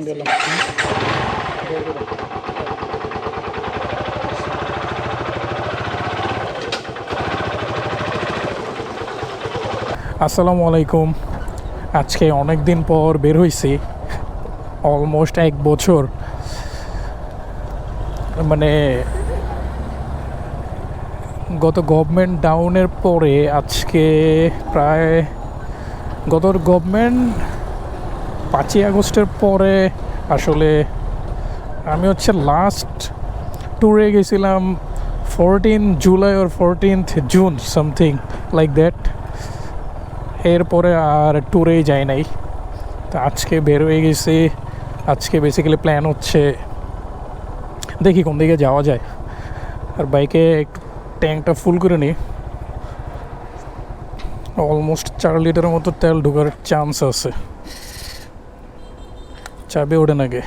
গেলাম। আসসালামু আলাইকুম। আজকে অনেক দিন পর বের হয়েছি, অলমোস্ট 1 বছর। মানে গত গভর্নমেন্ট ডাউনের পরে আজকে প্রায় গত গভর্নমেন্ট 5ই আগস্টের পরে আসলে আমি লাস্ট ট্যুরে গেছিলাম 14 জুলাই ওর 14th June something like that. এরপরে আর ট্যুরেই যাই নাই। তো আজকে বের হয়ে গেছি। আজকে বেসিক্যালি প্ল্যান হচ্ছে দেখি কোন দিকে যাওয়া যায়। আর বাইকে একটু ট্যাঙ্কটা ফুল করে নিই। অলমোস্ট 4 লিটারের মতো তেল ঢোকার চান্স আছে। চাবি ওঠে নাকি?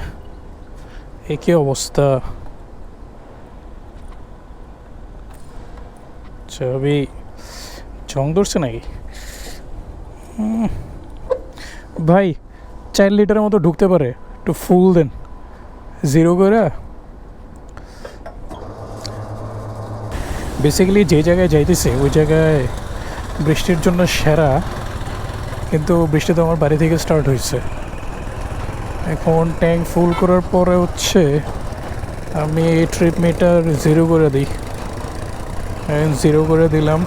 এ কী অবস্থা? চাবি জং ধরছে নাকি? ভাই 4 লিটারের মতো ঢুকতে পারে, একটু ফুল দেন 0 করে। বেসিক্যালি যে জায়গায় যাইতেছে ওই জায়গায় বৃষ্টির জন্য সেরা, কিন্তু বৃষ্টি তো আমার বাড়ি থেকে স্টার্ট হয়েছে। এখন ট্যাঙ্ক ফুল করার পরে আমি ট্রিপ মিটার 0 করে দিই। 0 করে দিলাম।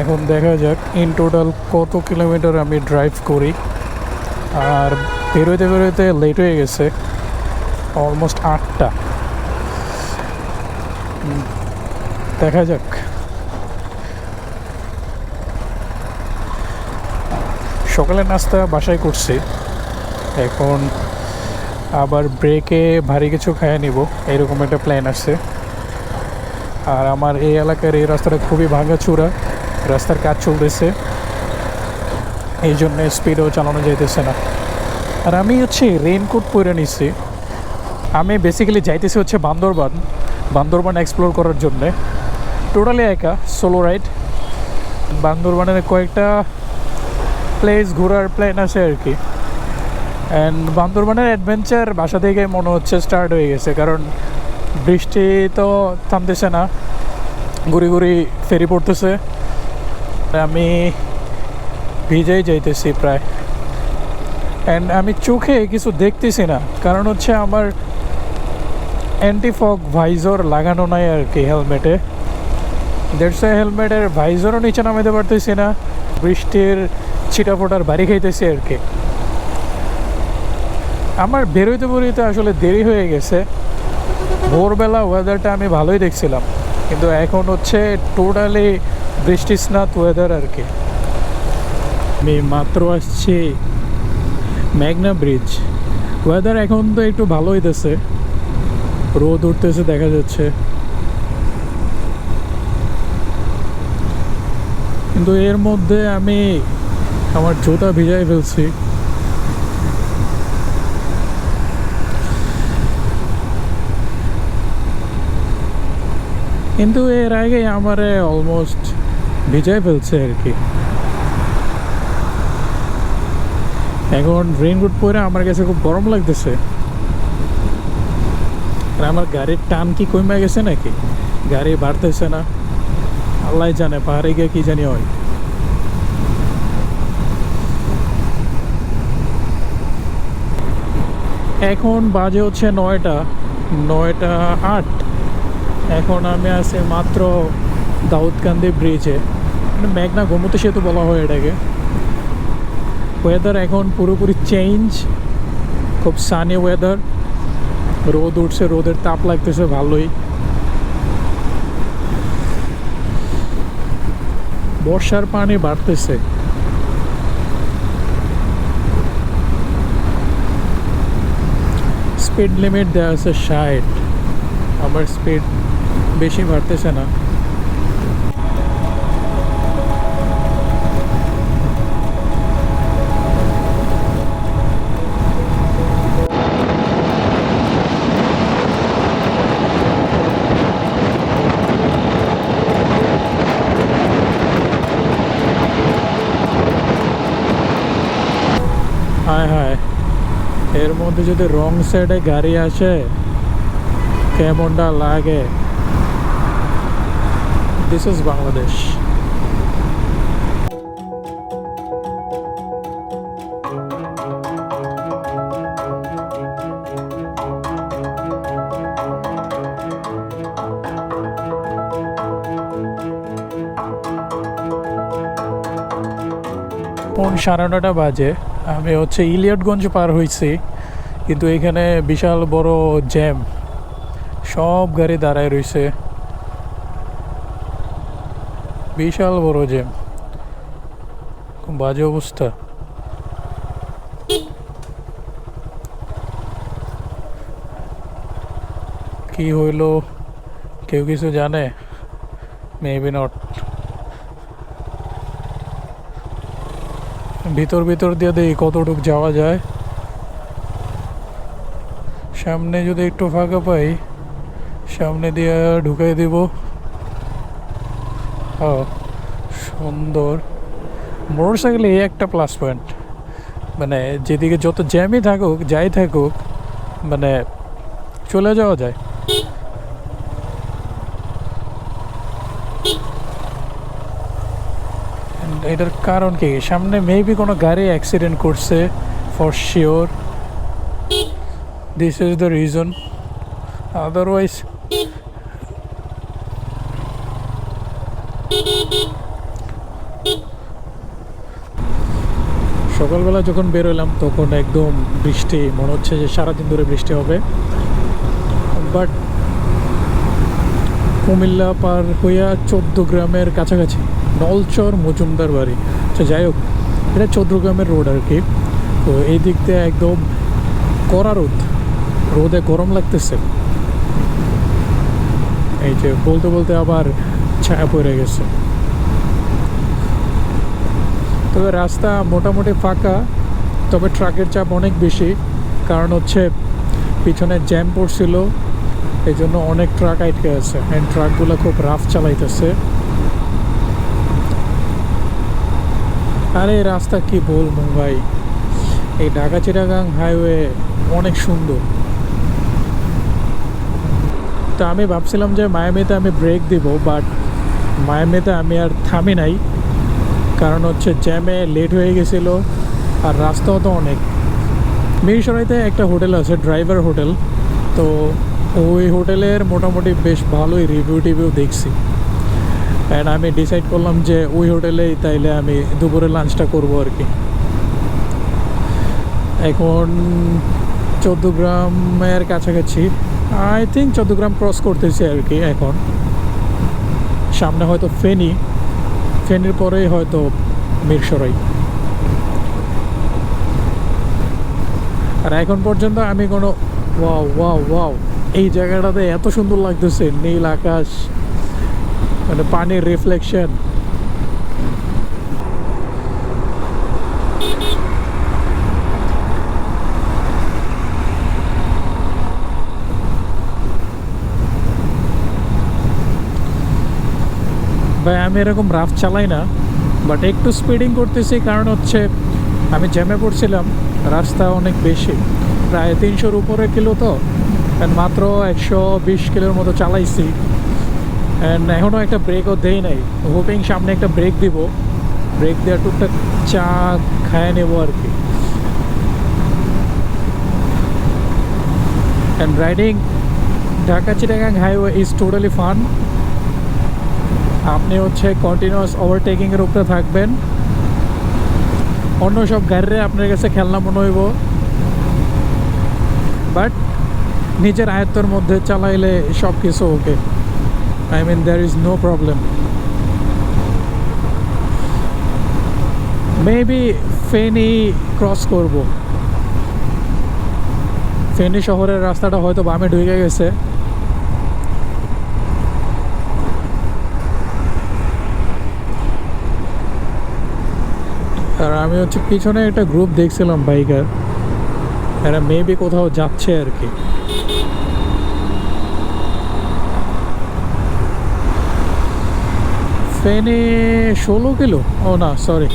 এখন দেখা যাক ইন টোটাল কত কিলোমিটার আমি ড্রাইভ করি। আর বেরোতে বেরোতে লেট হয়ে গেছে, অলমোস্ট 8টা। দেখা যাক। সকালের নাস্তা বাসায় করছি, এখন আবার ব্রেকে ভারী কিছু খাইয়ে নিব, এরকম একটা প্ল্যান আছে। আর আমার এই এলাকার এই রাস্তাটা খুবই ভাঙাচোরা, রাস্তার কাজ চলতেছে, এই জন্য স্পিডও চালানো যাইতেছে না। আর আমি রেইনকোট পরে নিছি। আমি বেসিক্যালি যাইতেছি বান্দরবান এক্সপ্লোর করার জন্যে, টোটালি একা সোলো রাইড। বান্দরবানের কয়েকটা প্লেস ঘোরার প্ল্যান আছে আর কি। অ্যান্ড বান্দরবানের অ্যাডভেঞ্চার বাসা থেকে মনে হচ্ছে স্টার্ট হয়ে গেছে, কারণ বৃষ্টি তো থামতেছে না, ঘুরি ঘুরি ফেরি পড়তেছে। আমি ভিজেই যাইতেছি প্রায়। অ্যান্ড আমি চোখে কিছু দেখতেছি না, কারণ আমার অ্যান্টি ফগ ভাইজর লাগানো নাই আর কি হেলমেটে। হেলমেটের ভাইজরও নিচে নামাইতে পারতেছি না, বৃষ্টির ছিটাফোটার বাড়ি খাইতেছি আর কি। আমার বেরোইতে আসলে দেরি হয়ে গেছে। ভোরবেলা ওয়েদারটা আমি ভালোই দেখছিলাম, কিন্তু এখন টোটালি বৃষ্টি স্নাত ওয়েদার আর কি। আমি মাত্র আসছি মেঘনা ব্রিজ। ওয়েদার এখন তো একটু ভালো হইতেছে, রোদ উঠতেছে দেখা যাচ্ছে, কিন্তু এর মধ্যে আমি আমার জুতা ভিজাই ফেলছি। কিন্তু এর আগে আমারে অলমোস্ট ভিজাই ফেলছে আর কি। এখন রেইনকোট পরে আমার কাছে খুব গরম লাগতেছে। আর আমার গাড়ির টান কি কমে গেছে নাকি, গাড়ি বাড়তেছে না, আল্লাহ জানে পাহাড়ে গিয়ে কি জানি হয়। এখন বাজে 9টা 8। এখন আমি আছি মাত্র দাউদকান্দি ব্রিজে, মেঘনা গোমতী সেতু বলা হয় এটাকে। ওয়েদার এখন পুরোপুরি চেঞ্জ, খুব সানি ওয়েদার, রোদ উঠছে, রোদের তাপ লাগতেছে ভালোই। বর্ষার পানি বাড়তেছে। স্পিড লিমিট দেওয়া আছে 60, আবার স্পিড বেশি বাড়তেছে না। হায় হায়, এর মধ্যে যদি রং সাইডে গাড়ি আসে কেমনটা লাগে। This is Bangladesh. ফোন 9:30 বাজে, আমি হচ্ছে ইলিয়টগঞ্জ পার হয়েছি, কিন্তু এখানে বিশাল বড় জ্যাম, সব গাড়ি দাঁড়ায় রয়েছে, বিশাল বড় জ্যাম, খুব বাজে অবস্থা। কি হইলো কেউ কিছু জানে? Maybe not. ভিতর ভিতর দিয়ে দেখি কতটুকু যাওয়া যায়। সামনে যদি একটু ফাঁকা পাই সামনে দিয়ে ঢুকাই দিব। হ্যাঁ, সুন্দর। মোটরসাইকেলে এই একটা প্লাস পয়েন্ট, মানে যেদিকে যত জ্যামই থাকুক যাই থাকুক, মানে চলে যাওয়া যায়। এটার কারণ কি? সামনে মেবি কোনো গাড়ি অ্যাক্সিডেন্ট করছে, for sure. This is the reason, otherwise সকালবেলা যখন বেরোলাম তখন একদম বৃষ্টি, মনে হচ্ছে যে সারাদিন ধরে বৃষ্টি হবে। বাট কুমিল্লা পার হইয়া 14 গ্রামের কাছাকাছি, নলচর মজুমদার বাড়ি। আচ্ছা যাই হোক, এটা 14 গ্রামের রোড আর কি। তো এই দিক দিয়ে একদম কড়া রোদ, রোদে গরম লাগতেছে। এই যে বলতে বলতে আবার ছায়া পড়ে গেছে। তবে রাস্তা মোটামুটি ফাঁকা, তবে ট্রাকের চাপ অনেক বেশি, কারণ হচ্ছে পিছনে জ্যাম পড়ছিল, এই জন্য অনেক ট্রাক আটকে আছে, অ্যান্ড ট্রাকগুলো খুব রাফ চালাইতেছে। আরে রাস্তা কি বলবো ভাই, এই ঢাকা চিটাগাং হাইওয়ে অনেক সুন্দর। তো আমি ভাবছিলাম যে মায়ামিতে আমি ব্রেক দিব, বাট মায়ামিতে আমি আর থামি নাই, কারণ হচ্ছে জ্যামে লেট হয়ে গেছিলো, আর রাস্তাও তো অনেক। মিরসরাইতে একটা হোটেল আছে, ড্রাইভার হোটেল, তো ওই হোটেলের মোটামুটি বেশ ভালোই রিভিউ দেখছি, অ্যান্ড আমি ডিসাইড করলাম যে ওই হোটেলেই তাইলে আমি দুপুরে লাঞ্চটা করবো আর কি। এখন 14 গ্রামের কাছাকাছি, আই থিঙ্ক 14 গ্রাম ক্রস করতেছি আর কি। এখন সামনে হয়তো ফেনীর পরেই হয়তো মিরসরাই। আর এখন পর্যন্ত আমি কোনো ওয়াও ওয়াও ওয়াও, এই জায়গাটাতে এত সুন্দর লাগতেছে, নীল আকাশ, মানে পানির রিফ্লেকশন। ভাই আমি এরকম রাফ চালাই না, বাট একটু স্পিডিং করতেছি, কারণ হচ্ছে আমি জ্যামে পড়ছিলাম, রাস্তা অনেক বেশি, প্রায় 300-র উপরে কিলো, তো মাত্র 120 কিলোর মতো চালাইছি, অ্যান্ড এখনও একটা ব্রেকও দেই নাই। হোপিং সামনে একটা ব্রেক দিব, ব্রেক দেওয়ার টুকটাক চা খায় নেবো আর কি। And riding Dhaka Chittagong highway is totally fun. আপনি হচ্ছে কন্টিনিউয়াস ওভারটেকিংয়ের উপরে থাকবেন, অন্য সব গাড়িরে আপনার কাছে খেলনা মনে হইব, বাট নিজের আয়ত্তর মধ্যে চালাইলে সব কিছু okay, I mean there is no problem. Maybe Feni cross করব, ফেনী শহরের রাস্তাটা হয়তো বামে ঢুকে গেছে। আর আমি হচ্ছে পিছনে একটা গ্রুপ দেখছিলাম বাইকার, এরা মেবি কোথাও যাচ্ছে আর কি। ফেনী 16 কিলো, ও না সরি,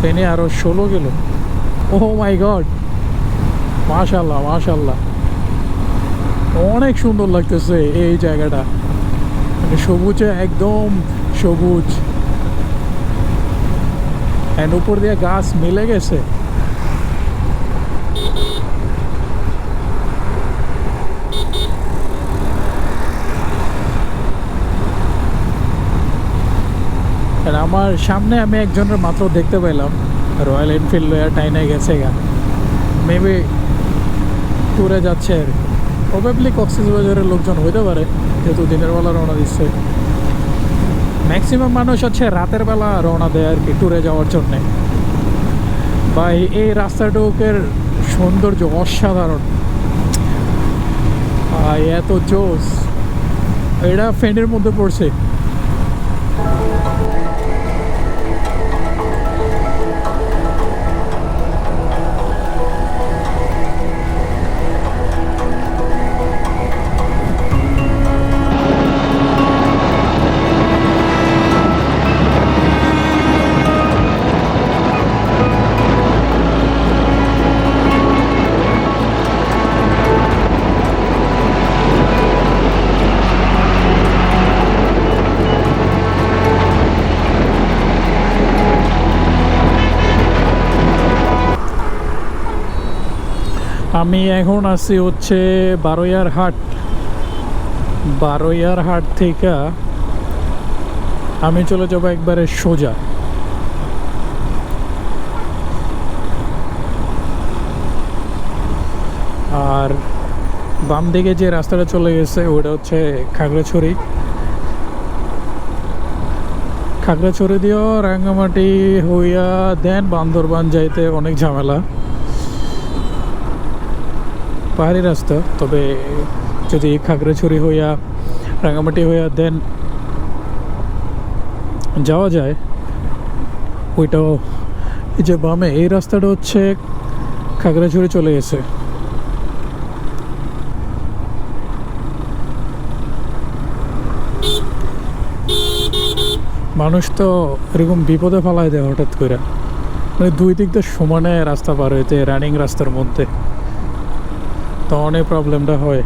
ফেনী আরো 16 কিলো। ও মাই গড, মাশাল্লাহ মাশাল্লাহ, অনেক সুন্দর লাগতেছে এই জায়গাটা, মানে সবুজে একদম সবুজ, এন্ড উপর দিয়ে গাছ মিলে গেছে। আর আমার সামনে আমি একজনের মাত্র দেখতে পেলাম রয়্যাল এনফিল্ড লয়ার টাইনে গেছে গা, মেবি ট্যুরে যাচ্ছে আর প্রবাবলি কক্সবাজারের লোকজন হইতে পারে, যেহেতু দিনের বেলা রওনা দিচ্ছে। ম্যাক্সিমাম মানুষ হচ্ছে রাতের বেলা রওনা দেয় আর কি ট্যুরে যাওয়ার জন্যে। বা এই রাস্তাটুকের সৌন্দর্য অসাধারণ, এত জোস। এটা ফেনীর মধ্যে পড়ছে। আমি এখন আছি হচ্ছে বারোয়ার হাট। বারোয়ার হাট থেকে আমি চলে যাবো একবারে সোজা। আর বাম দিকে যে রাস্তাটা চলে গেছে ওটা হচ্ছে খাগড়াছড়ি। খাগড়াছড়ি দিয়েও রাঙ্গামাটি হইয়া দেন বান্দরবান যাইতে অনেক ঝামেলা, পাহাড়ি রাস্তা। তবে যদি খাগড়াছড়ি হইয়া রাঙ্গামাটি হইয়া দেন যাওয়া যায়, ওইটাও এই যে বামে এই রাস্তাটা হচ্ছে খাগড়াছড়ি চলে গেছে। মানুষ তো এরকম বিপদে ফেলায় দেয় হঠাৎ করে, মানে দুই দিক দিয়ে সমানে রাস্তা পার হইতে, রানিং রাস্তার মধ্যে, তো অনেক প্রবলেমটা হয়।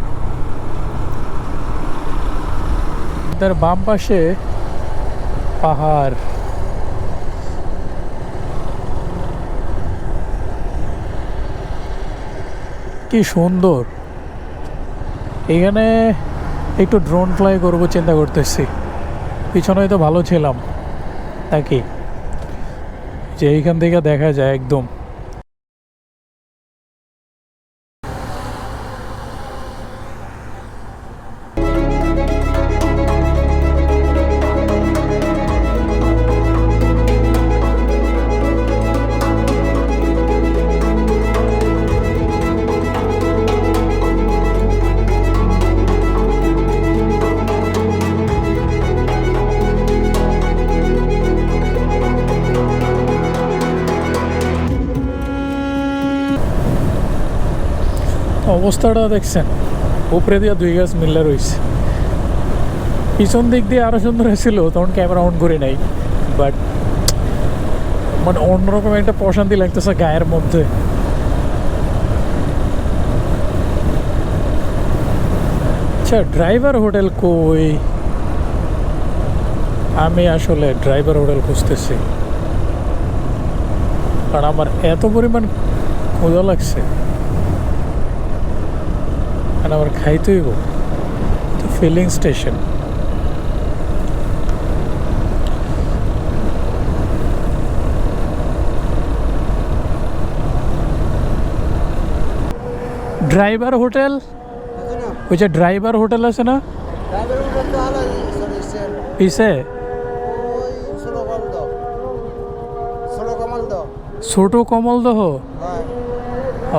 তার বাম পাশে পাহাড়, কি সুন্দর। এখানে একটু ড্রোন ফ্লাই করবো চিন্তা করতেছি, পিছনে তো ভালো ছিলাম নাকি, যে এইখান থেকে দেখা যায় একদম। অবস্থাটা দেখছেন, উপরে দিয়ে দুই গাছ মিল্লা রয়েছে। পিছন দিক দিয়ে আরো সুন্দর হয়েছিল, তখন ক্যামেরা অন করি নাই, বাট মানে অন্যরকম একটা প্রশান্তি লাগতেছে গায়ের মধ্যে। আচ্ছা, ড্রাইভার হোটেল কই? আমি আসলে ড্রাইভার হোটেল খুঁজতেছি, কারণ আমার এত পরিমাণ ক্ষুধা লাগছে, আর আমার খাইতেই হইব। তো ফিলিং স্টেশন, ড্রাইভার হোটেল, ওই যে ড্রাইভার হোটেল আছে না পিছে, ছোট কমল দহ।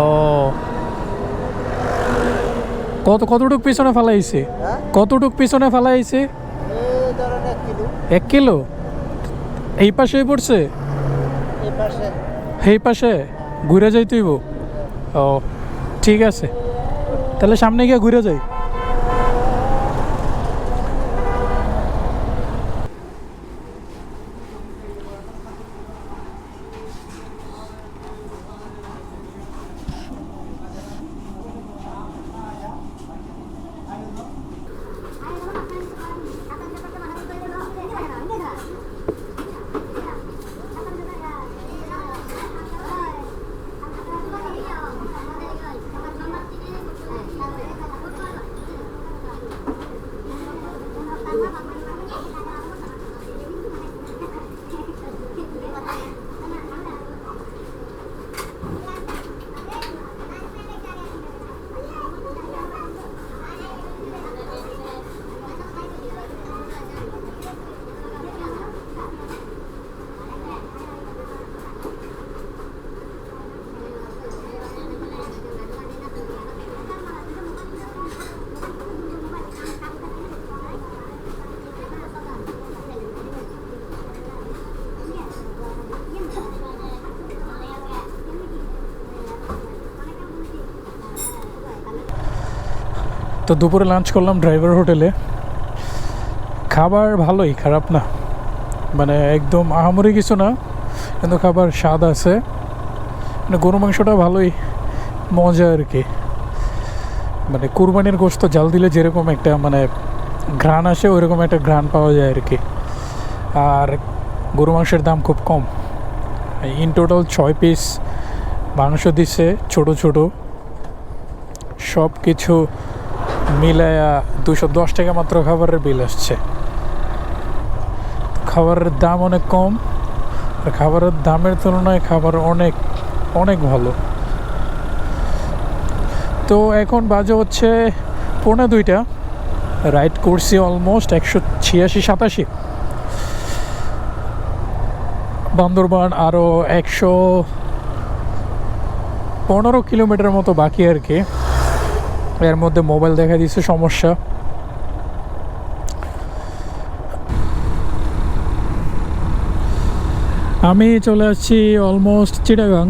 ও কতটুক পিছনে ফেলাইছে? কতটুক পিছনে ফেলাইছে? 1 কিলো। এই পাশে পড়ছে, এই পাশে ঘুরে যাই তুইব। ও ঠিক আছে, তাহলে সামনে গিয়ে ঘুরে যাই। তো দুপুরে লাঞ্চ করলাম ড্রাইভার হোটেলে। খাবার ভালোই, খারাপ না, মানে একদম আহামরি কিছু না, কিন্তু খাবার স্বাদ আছে। মানে গরু মাংসটা ভালোই মজা আর কি। মানে কুরবানির গোশত জাল দিলে যেরকম একটা মানে ঘ্রাণ আসে, ওইরকম একটা ঘ্রাণ পাওয়া যায় আর কি। আর গরু মাংসের দাম খুব কম। ইন টোটাল 6 পিস মাংস দিছে, ছোট ছোট, সব কিছু মিলায়া 210 টাকা মাত্র খাবারের বিল আসছে। খাবারের দাম অনেক কম, আর খাবারের দামের তুলনায় খাবার অনেক অনেক ভালো। তো এখন বাজে হচ্ছে 1:45। রাইড করছি অলমোস্ট 186-87। বান্দরবান আরও 115 কিলোমিটার মতো বাকি আর কি। এর মধ্যে মোবাইল দেখা দিচ্ছে সমস্যা। আমি চলে আসছি অলমোস্ট চিটাগাং।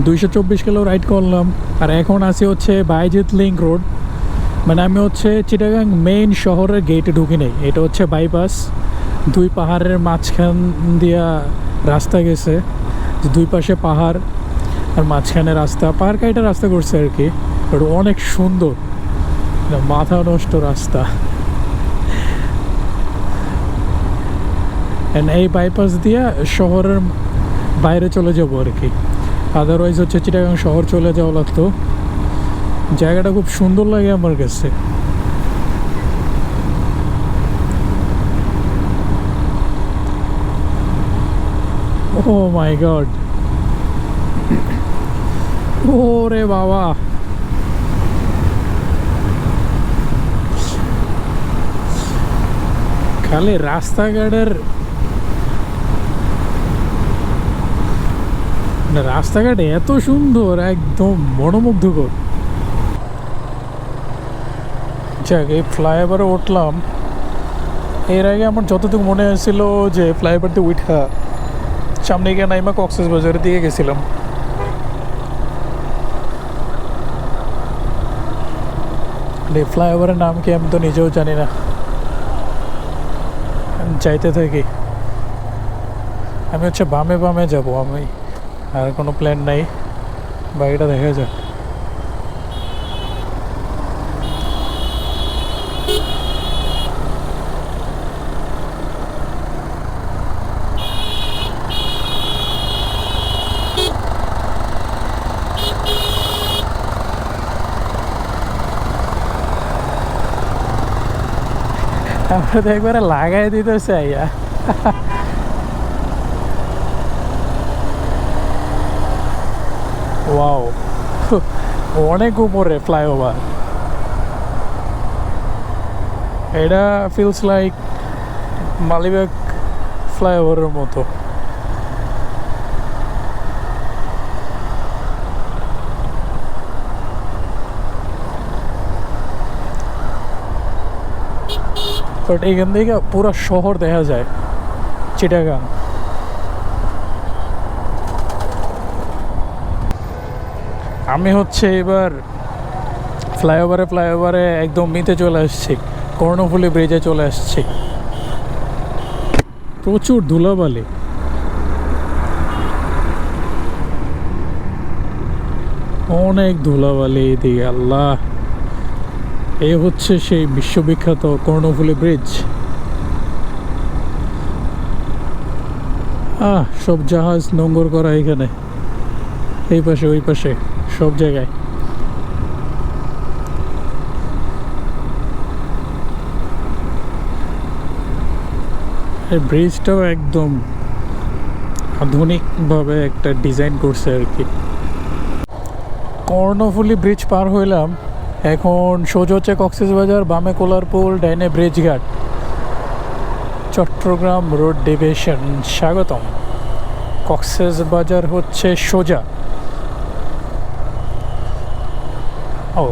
224 কিলো রাইড করলাম, আর এখন আছি হচ্ছে বাইজিৎ লিঙ্ক রোড। মানে আমি হচ্ছে চিটাগাং মেইন শহরের গেটে ঢুকি নেই, এটা হচ্ছে বাইপাস। 2 পাহাড়ের মাঝখান দিয়া রাস্তা গেছে, দুই পাশে পাহাড় আর মাঝখানে রাস্তা, পাহাড় কাইটা রাস্তা করছে আর কি। ওটা অনেক সুন্দর, মাথা নষ্ট রাস্তা। এই বাইপাস দিয়ে শহরের বাইরে চলে যাবো আর কি। আদারওয়াইজ হচ্ছে চিটাগাং শহর চলে যাওয়া লাগতো। জায়গাটা খুব সুন্দর লাগে আমার কাছে। ও মাই গড, ওরে বাবা, খালি রাস্তাঘাটের রাস্তাঘাট এত সুন্দর, একদম মনোমুগ্ধকর। যাক, এই ফ্লাইওভারে উঠলাম। এর আগে আমার যতটুকু মনে হয়েছিল যে ফ্লাইওভার দিয়ে উঠা সামনে গিয়ে নাইমা কক্সবাজারের দিকে গেছিলাম। এই ফ্লাইওভারের নাম কি আমি তো নিজেও জানি না। যাইতে থাকি। আমি হচ্ছে বামে বামে যাব, আমি আর কোনো প্ল্যান নাই, বাকিটা দেখা যাক। আমরা তো একবারে লাগাই দিতে চাই। ওয়াও, অনেক উপরে ফ্লাইওভার। এটা ফিলস লাইক মালিবাগ ফ্লাইওভারের মতো। বাট এখান থেকে পুরো শহর দেখা যায় চিটাগাং। আমি হচ্ছে এবার ফ্লাইওভারে একদম মিতে চলে আসছি, কর্ণফুলী ব্রিজে চলে আসছি। প্রচুর ধুলাবালি। অনেক ধুলাবালি এদিকে, আল্লাহ। এই হচ্ছে সেই বিশ্ববিখ্যাত কর্ণফুলী ব্রিজ। সব জাহাজ নোঙ্গর করা এখানে, এই পাশে ওই পাশে সব জায়গায়। এই ব্রিজটাও একদম আধুনিকভাবে একটা ডিজাইন করছে আর কি। কর্ণফুলী ব্রিজ পার হইলাম, এখন সোজা হচ্ছে কক্সবাজার, বামে কোলারপুল, ডাইনে ব্রিজঘাট, চট্টগ্রাম রোড ডিভিশন। স্বাগতম। কক্সবাজার হচ্ছে সোজা। ও,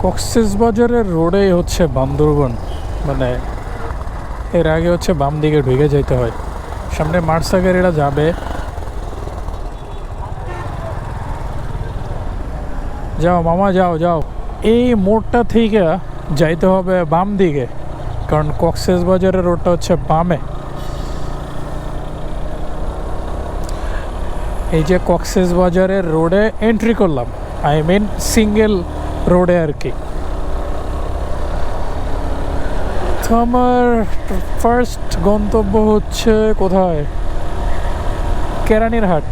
কক্সবাজারের রোডে হচ্ছে বান্দরবন। মানে এর আগে হচ্ছে বাম দিকে ঢুকে যেতে হয়, সামনে মার্সা গাড়িটা যাবে। যাও মামা যাও যাও। এই মোড়টা থেকে যাইতে হবে বাম দিকে, কারণ কক্সবাজারের রোডটা হচ্ছে বামে। এই যে কক্সবাজারের রোডে এন্ট্রি করলাম, আই মিন সিঙ্গেল রোডে আর কি। তো আমার ফার্স্ট গন্তব্য হচ্ছে কোথায়, কেরানীর হাট।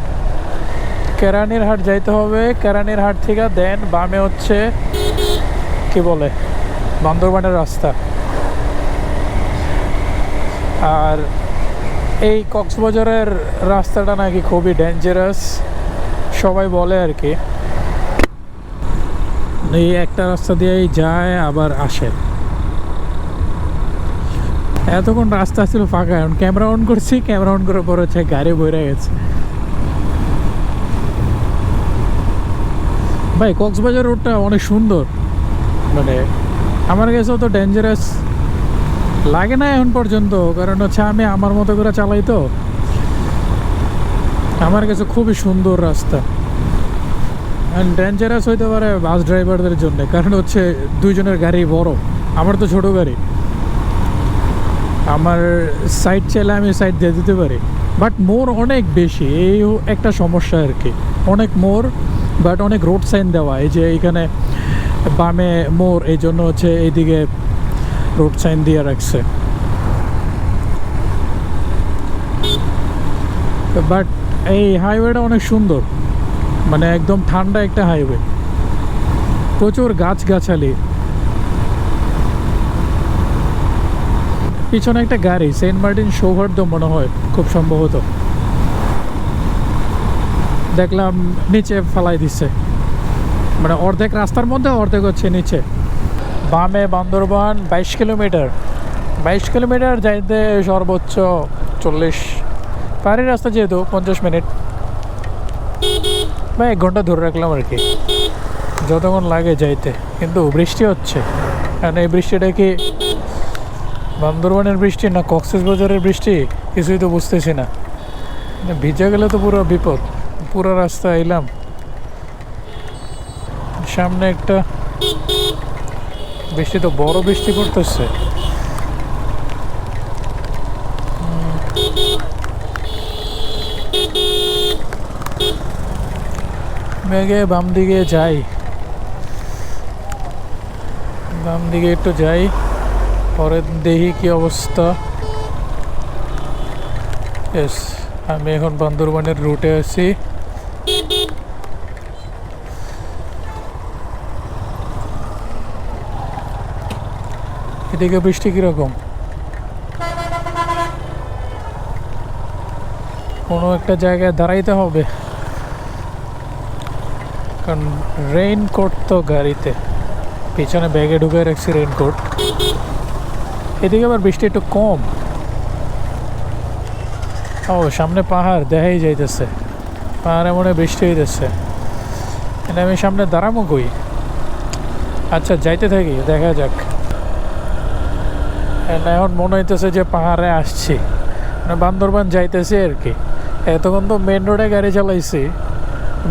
কেরানীর হাট যাইতে হবে। কেরানীর হাট থেকে দেন বামে হচ্ছে কি বলে বান্দরবানের রাস্তা। আর এই কক্সবাজারের রাস্তাটা নাকি খুবই ডেঞ্জারাস সবাই বলে আর কি। এই একটা রাস্তা দিয়েই যায় আবার আসে। এতক্ষণ রাস্তা ছিল ফাঁকা, এখন ক্যামেরা অন করছি, ক্যামেরা অন করার পর হচ্ছে গাড়ি বইরে গেছে। ভাই কক্সবাজার রোডটা অনেক সুন্দর, মানে আমার কাছেও তো ডেঞ্জারাস লাগে না এখন পর্যন্ত, কারণ হচ্ছে আমি আমার মতো করে চালাই তো। আমার কাছে খুবই সুন্দর রাস্তা। অ্যান্ড ডেঞ্জারাস হইতে পারে বাস ড্রাইভারদের জন্য, কারণ হচ্ছে দুইজনের গাড়ি বড়, আমার তো ছোট গাড়ি। আমার সাইড চাইলে আমি সাইড দিয়ে দিতে পারি, বাট মোড় অনেক বেশি, এই একটা সমস্যা আর কি। অনেক মোড়, বাট অনেক রোড সাইন দেওয়া। এই যে এইখানে বামে মোড়, এই জন্য হচ্ছে এইদিকে রোড সাইন দিয়ে রাখছে। বাট এই হাইওয়েটা অনেক সুন্দর, মানে একদম ঠান্ডা একটা হাইওয়ে, প্রচুর গাছগাছালি। পিছনে একটা গাড়ি, সেন্ট মার্টিন সৌহার্দ্য মনে হয় খুব সম্ভবত, দেখলাম নিচে ফেলাই দিচ্ছে, মানে অর্ধেক রাস্তার মধ্যে অর্ধেক হচ্ছে নিচে। বামে বান্দরবান 22 কিলোমিটার, 22 কিলোমিটার যাইতে সর্বোচ্চ 40, পাহাড়ি রাস্তা যেহেতু 50 মিনিট বা 1 ঘন্টা ধরে রাখলাম আর কি, যতক্ষণ লাগে যাইতে। কিন্তু বৃষ্টি হচ্ছে, কারণ এই বৃষ্টিটা কি বান্দরবানের বৃষ্টি না কক্সবাজারের বৃষ্টি কিছুই তো বুঝতেছি না। ভিজে গেলে তো পুরো বিপদ। পুরো রাস্তা এলাম, সামনে একটা বৃষ্টি, তো বড় বৃষ্টি পড়তেছে। মেঘে বাম দিকে যাই, বাম দিকে একটু যাই, পরে দেখি কি অবস্থা। এস আমি এখন বান্দরবানের রুটে আছি। এদিকে বৃষ্টি কিরকম, কোনো একটা জায়গায় দাঁড়াইতে হবে, কারণ রেইনকোট তো গাড়িতে, পিছনে ব্যাগে ঢুকে রাখছি রেইনকোট। এদিকে আবার বৃষ্টি একটু কম। ও সামনে পাহাড় দেখাই যাইতেছে, পাহাড়ে মনে বৃষ্টি হইতেছে। আমি সামনে দাঁড়াবো কই? আচ্ছা যাইতে থাকি, দেখা যাক। এখন মনে হইতেছে যে পাহাড়ে আসছি, মানে বান্দরবান যাইতেছি আর কি। এতক্ষণ তো মেন রোডে গাড়ি চালাইছি,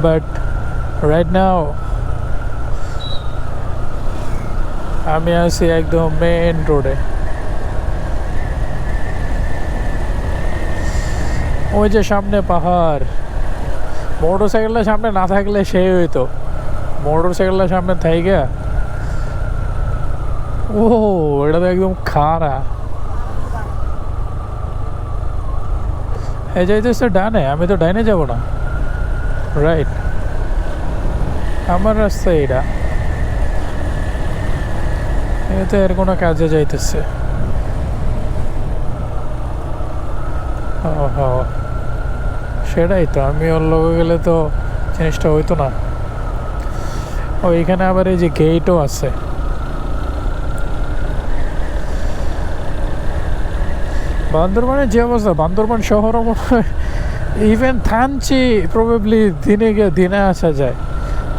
বাট রাইট নাও আমি আছি একদম মেন রোডে। ওই যে সামনে পাহাড়, মোটর সাইকেলটা সামনে না থাকলে সেই হইতো, মোটর সাইকেলটা সামনে থাইকা। ও এটা তো একদম খাড়া। এ যাইতেছে ডানে, আমি তো ডাইনে যাব না, রাইট আমার রাস্তা এটা। এতে এর কোনো কাজে যাইতেছে। ও সেটাই তো, আমি ওর লোকে গেলে তো জিনিসটা হইতো না। ও এখানে আবার এই যে গেটও আছে। বান্দরবানের যে অবস্থা, বান্দরবান শহরও মনে হয়, ইভেন থানচি প্রবাবলি দিনে আসা যায়।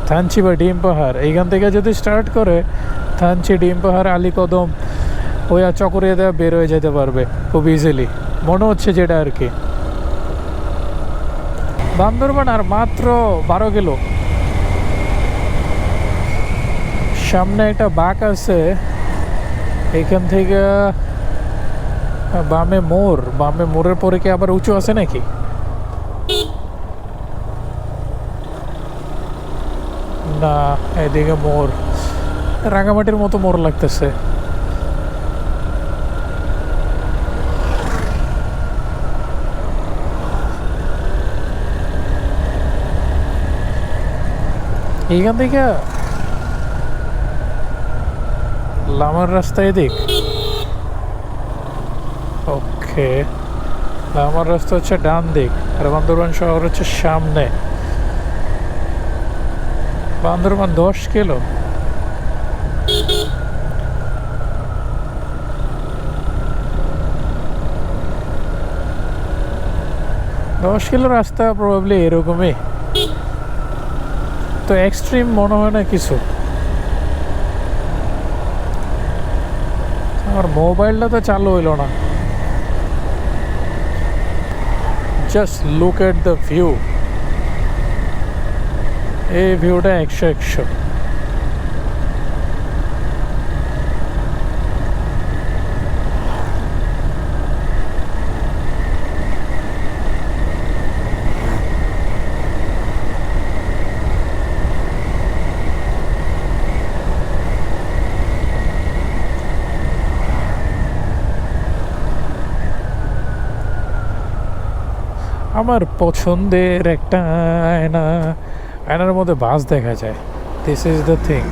থানচি বা ডিম পাহাড় এইখান থেকে যদি স্টার্ট করে, থানচি, ডিম পাহাড়, আলীকদম, ওই চকরিয়া দেওয়া বের হয়ে যেতে পারবে খুব ইজিলি, মনে হচ্ছে যেটা আর কি। বান্দরবান আর মাত্র 12 কিলো, সামনে একটা বাঁক আছে, এখান থেকে বামে মোড়ের পরে কি আবার উঁচু আছে নাকি? না, এদিকে মোড়, রাঙামাটির মতো মোড় লাগতেছে। এইখান থেকে লামার রাস্তা এদিক। ওকে, লামার রাস্তা হচ্ছে ডান দিক, আর বান্দরবান শহর হচ্ছে সামনে। বান্দরবান 10 কিলো। দশ কিলো রাস্তা প্রবাবলি এরকমই, তো এক্সট্রিম মনে হয় না কিছু। আমার মোবাইলটা তো চালু হইল না। Just look at the view, এই ভিউটা 100-100। আমার পছন্দের একটা আয়না, আয়নার মধ্যে বাস দেখা যায়। This is the thing.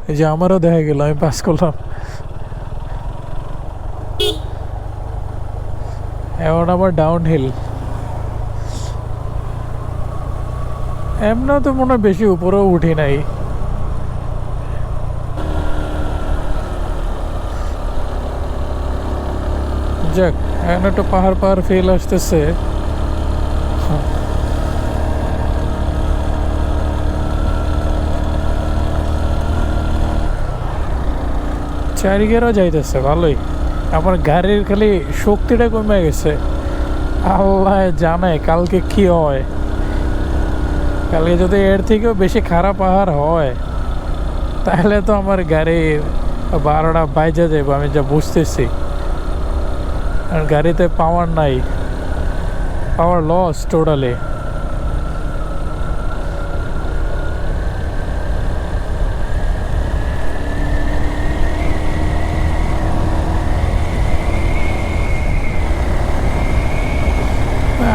এই যে আমারও দেখা গেল, আমি পাস করলাম। এখন আমার ডাউন হিল। এমন তো মনে হয় বেশি উপরেও উঠি নাই। যাক, এখন একটু পাহাড় ফিল আসতেছে। চারিগেরও যাইতেছে ভালোই। আমার গাড়ির খালি শক্তিটা কমে গেছে। আল্লাহ জানে কালকে কি হয়। কালকে যদি এর থেকেও বেশি খারাপ পাহাড় হয়, তাহলে তো আমার গাড়ির 12টা বাইজে যাবে, আমি যা বুঝতেছি। আর গাড়িতে পাওয়ার নাই, পাওয়ার লস টোটালি।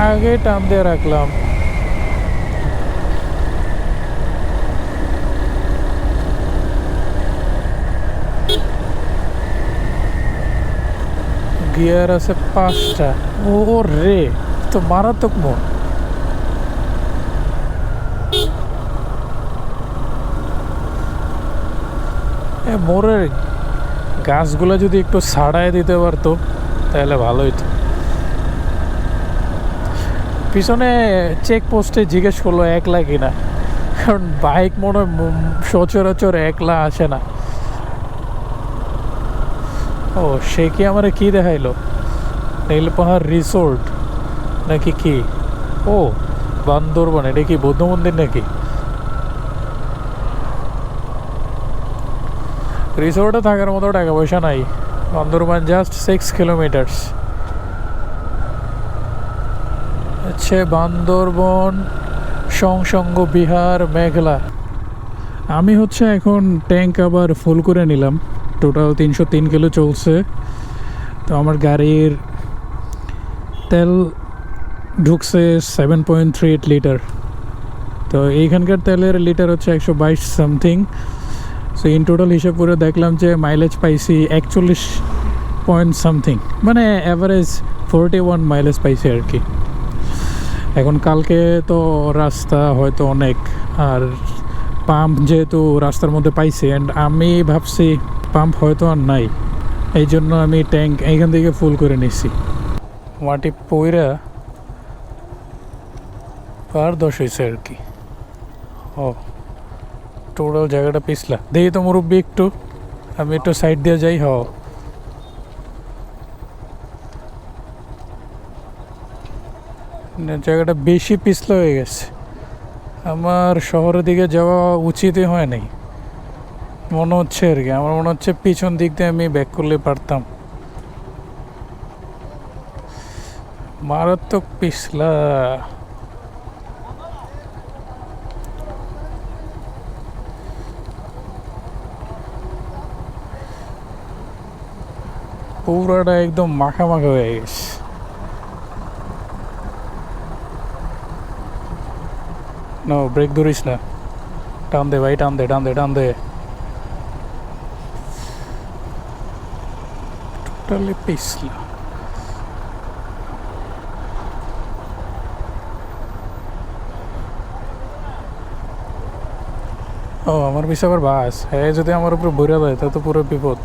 আগে টান দিয়ে রাখলাম। গিয়ার আছে 5টা। ও রে, তো মারাত্মক মোড়। মোড়ের গাছগুলো যদি একটু ছাড়াই দিতে পারতো তাহলে ভালো হইতো। পিছনে চেকপোস্টে জিজ্ঞেস করলো একলা কিনা, কারণ বাইক মনে হয় সচরাচর একলা আসে না। ও, সে কি আমার কি দেখাইলো? নীলপাহাড় রিসোর্ট নাকি কি? ও, বান্দরবান। এটা কি বৌদ্ধ মন্দির নাকি? রিসোর্টে থাকার মতো টাকা পয়সা নাই। Bandarban just 6 kilometres. হচ্ছে বান্দরবন সংসঙ্গ বিহার মেঘলা। আমি হচ্ছে এখন ট্যাঙ্ক আবার ফুল করে নিলাম। টোটাল 303 কিলো চলছে। তো আমার গাড়ির তেল ঢুকছে 7.38 লিটার। তো এইখানকার তেলের লিটার হচ্ছে 122 সামথিং। সো ইন টোটাল হিসাব করে দেখলাম যে মাইলেজ পাইছি 41 পয়েন্ট সামথিং, মানে অ্যাভারেজ 41 মাইলেজ পাইছি আর কি। এখন কালকে তো রাস্তা হয়তো অনেক, আর পাম্প যেহেতু রাস্তার মধ্যে পাইছি, অ্যান্ড আমি ভাবছি পাম্প হয়তো আর নাই, এই জন্য আমি ট্যাঙ্ক এইখান থেকে ফুল করে নিছি। মাটি পইরা পার 10 হয়েছে আর কি। ও, টোটাল জায়গাটা পিছলা। দেখি তো মুরব্বী, একটু আমি একটু সাইড দিয়ে যাই। জায়গাটা বেশি পিছলা হয়ে গেছে। আমার শহরের দিকে যাওয়া উচিতই হয় নাই মনে হচ্ছে আর কি। আমার মনে হচ্ছে পিছন দিক দিয়ে আমি ব্যাক করলে পারতাম। মারাত্মক পিছলা। পুরাটা একদম মাখা মাখা হয়ে গেছে। নো ব্রেক ধরিস না, টান দে ভাই, টান দে টান দে টান দে। টোটালি পিছলা। ও আমার পিছে আবার বাস, হ্যাঁ যদি আমার উপরে বইরা দেয় তা তো পুরো বিপদ।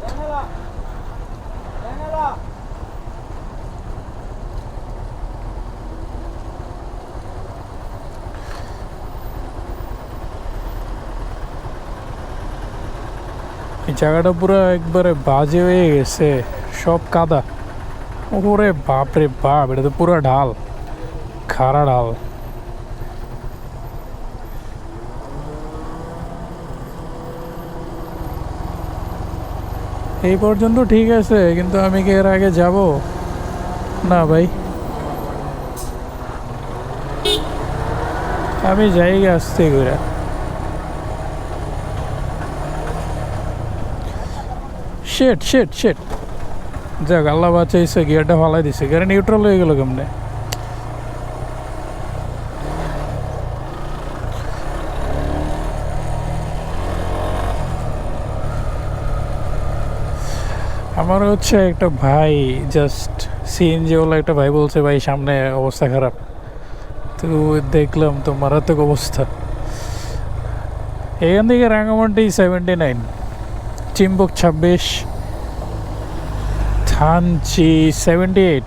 এই জায়গাটা পুরো একবারে বাজে হয়ে গেছে, সব কাদা। ওরে বাপ রে বাপ, এটা তো পুরো ঢাল, খাড়া ঢাল। এই পর্যন্ত ঠিক আছে, কিন্তু আমি কি এর আগে যাব? না ভাই, আমি যাই আসতে করে। শেট শেট শেট, যাক আল্লাহ বাঁচাইছে, গিয়ারটা ফালাই দিছে, গাড়ি নিউট্রাল হয়ে গেল কেমনে? আমার হচ্ছে একটা ভাই, জাস্ট সিএনজি ওলা একটা ভাই বলছে ভাই সামনে অবস্থা খারাপ, তো দেখলাম তো মারাত্মক অবস্থা। এখান থেকে রাঙামাটি 79, চিম্বুক 26, থানচি 78।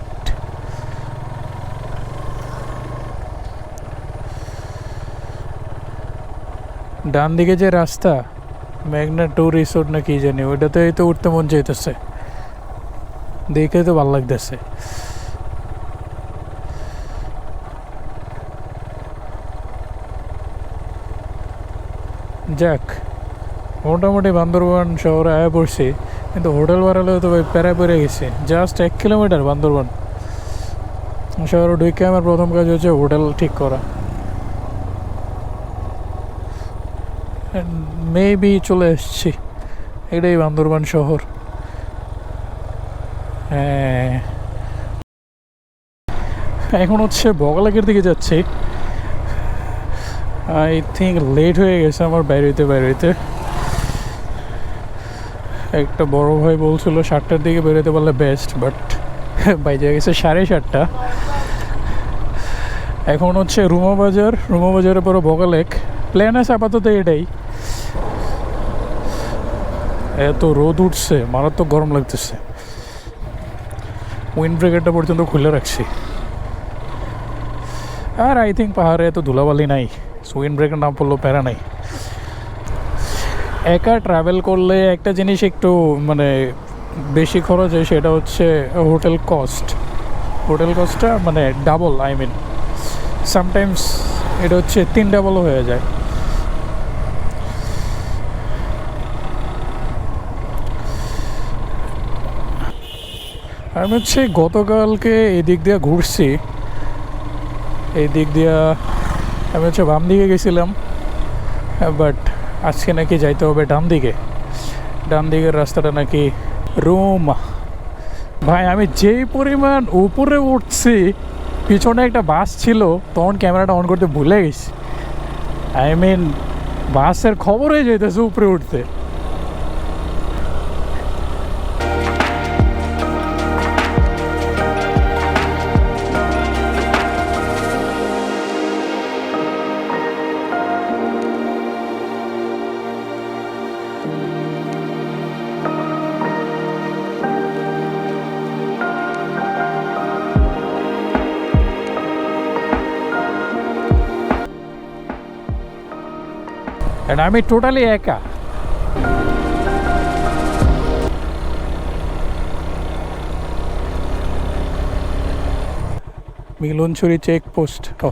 ডান দিকে যে রাস্তা, মেঘনা ট্যুর রিসোর্ট না কি জানি, ওইটাতে তো উঠতে মন চাইতেছে, দেখে তো ভালো লাগতেছে। যাক, মোটামুটি বান্দরবান শহরে আয়া পড়ছি, কিন্তু হোটেল বাড়ালেও তো ভাই প্যারা পড়ে গেছে। জাস্ট 1 কিলোমিটার বান্দরবান শহরে ঢুকে আমার প্রথম কাজ হচ্ছে হোটেল ঠিক করা। মেবি চলে এসছি, এটাই বান্দরবান শহর। হ্যাঁ, এখন হচ্ছে বগালাকের দিকে যাচ্ছি। আই থিঙ্ক লেট হয়ে গেছে আমার বাইরে। একটা বড় ভাই বলছিল 7টার দিকে বেরোতে পারলে বেস্ট, বাট বাইরে গেছে 7:30। এখন হচ্ছে রুমা বাজারের পরে বগালেক। প্ল্যান আছে আপাতত এটাই। এত রোদ উঠছে, মারাত্মক গরম লাগতেছে। উইন্ড ব্রেকারটা পর্যন্ত খুলে রাখছি। আর আই থিঙ্ক পাহাড়ে এত ধুলাবালি নাই, উইন্ড ব্রেকার না পড়লেও প্যারা নাই। একা ট্রাভেল করলে একটা জিনিস একটু মানে বেশি খরচ হয়, সেটা হচ্ছে হোটেল কস্টটা মানে ডাবল, আই মিন সামটাইমস এটা হচ্ছে 3 ডাবলও হয়ে যায়। আমি হচ্ছে গতকালকে এদিক দিয়ে ঘুরছি, এই দিক দিয়া আমি হচ্ছে বাম দিকে গেছিলাম, বাট আজকে নাকি যাইতে হবে ডান দিকের রাস্তাটা নাকি রুম। ভাই আমি যেই পরিমাণ উপরে উঠছি, পিছনে একটা বাস ছিল, তখন ক্যামেরাটা অন করতে ভুলে গেছি। আই মিন বাসের খবর হয়ে যেতেছে উপরে উঠতে। And আমি টোটালি একা। মিলনছড়ি চেকপোস্ট, ও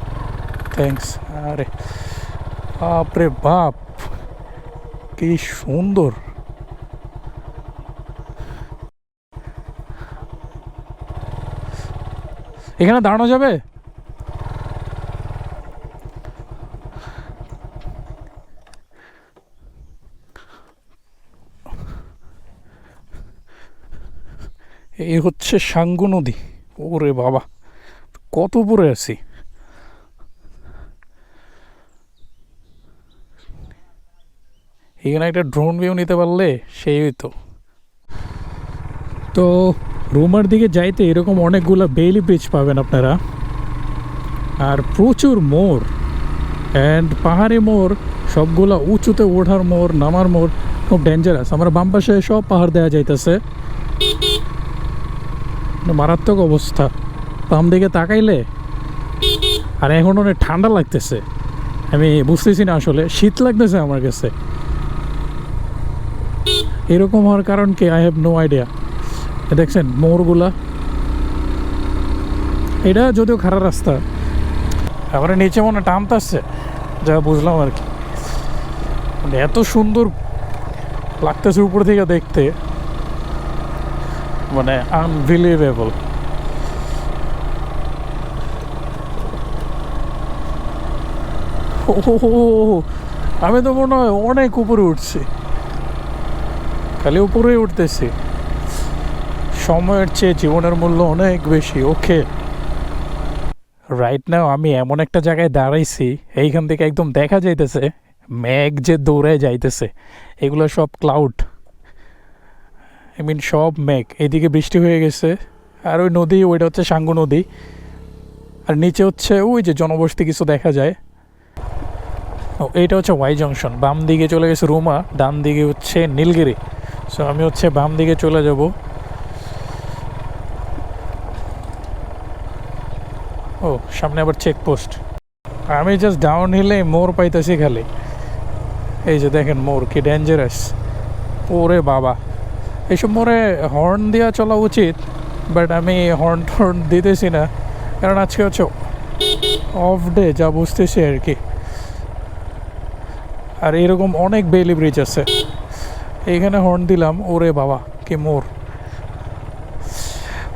থ্যাংকস। আরে বাপরে বাপ, কি সুন্দর! এখানে দাঁড়ানো যাবে? এই হচ্ছে সাঙ্গু নদী। ওরে বাবা, কত উপরে আছি! এখানে একটা ড্রোন ভিউ নিতে পারলে সেই হইতো। তো রুমার দিকে যাইতে এরকম অনেকগুলো বেইলি ব্রিজ পাবেন আপনারা, আর প্রচুর মোড় অ্যান্ড পাহাড়ি মোড়, সবগুলা উঁচুতে ওঠার মোড়, নামার মোড়, খুব ডেঞ্জারাস। আমার বাম পাশে সব পাহাড় দেওয়া যাইতেছে, মারাত্মক অবস্থা। বাম দিকে তাকাইলে, আর এখন অনেক ঠান্ডা লাগতেছে, আমি বুঝতেছি না আসলে, শীত লাগতেছে আমার কাছে। এরকম হওয়ার কারণ কি, আই হ্যাভ নো আইডিয়া। দেখছেন মোড়গুলা, এটা যদিও খারাপ রাস্তা, আবার নিচে মনে টানতেছে, যা বুঝলাম আর কি। মানে এত সুন্দর লাগতেছে উপর থেকে দেখতে, মানে আনবিলিভেবল। আমি তো মনে হয় অনেক উপরে উঠছি, খালি উপরেই উঠতেছি। সময়ের চেয়ে জীবনের মূল্য অনেক বেশি। ওকে, রাইট নাও আমি এমন একটা জায়গায় দাঁড়াইছি, এইখান থেকে একদম দেখা যাইতেছে মেঘ যে দৌড়ে যাইতেছে, এগুলো সব ক্লাউড, আই মিন সব মেঘ। এদিকে বৃষ্টি হয়ে গেছে, আর ওই নদী, ওইটা হচ্ছে সাঙ্গু নদী, আর নিচে হচ্ছে ওই যে জনবসতি কিছু দেখা যায়। ও, এইটা হচ্ছে ওয়াই জংশন। বাম দিকে চলে গেছে রুমা, ডান দিকে হচ্ছে নীলগিরি। সো আমি হচ্ছে বাম দিকে চলে যাব। ও, সামনে আবার চেকপোস্ট। আমি জাস্ট ডাউন হিলে মোড় পাইতেছি খালি। এই যে দেখেন মোড় কি ডেঞ্জারাস! ওরে বাবা, এইসব মোড়ে হর্ন দেওয়া চলা উচিত, বাট আমি হর্ন টর্ন দিতেছি না, কারণ আজকে হচ্ছে অফ ডে, যা বুঝতেছি আর কি। আর এরকম অনেক বেইলি ব্রিজ আছে, এইখানে হর্ন দিলাম, ওরে বাবা কি মোড়!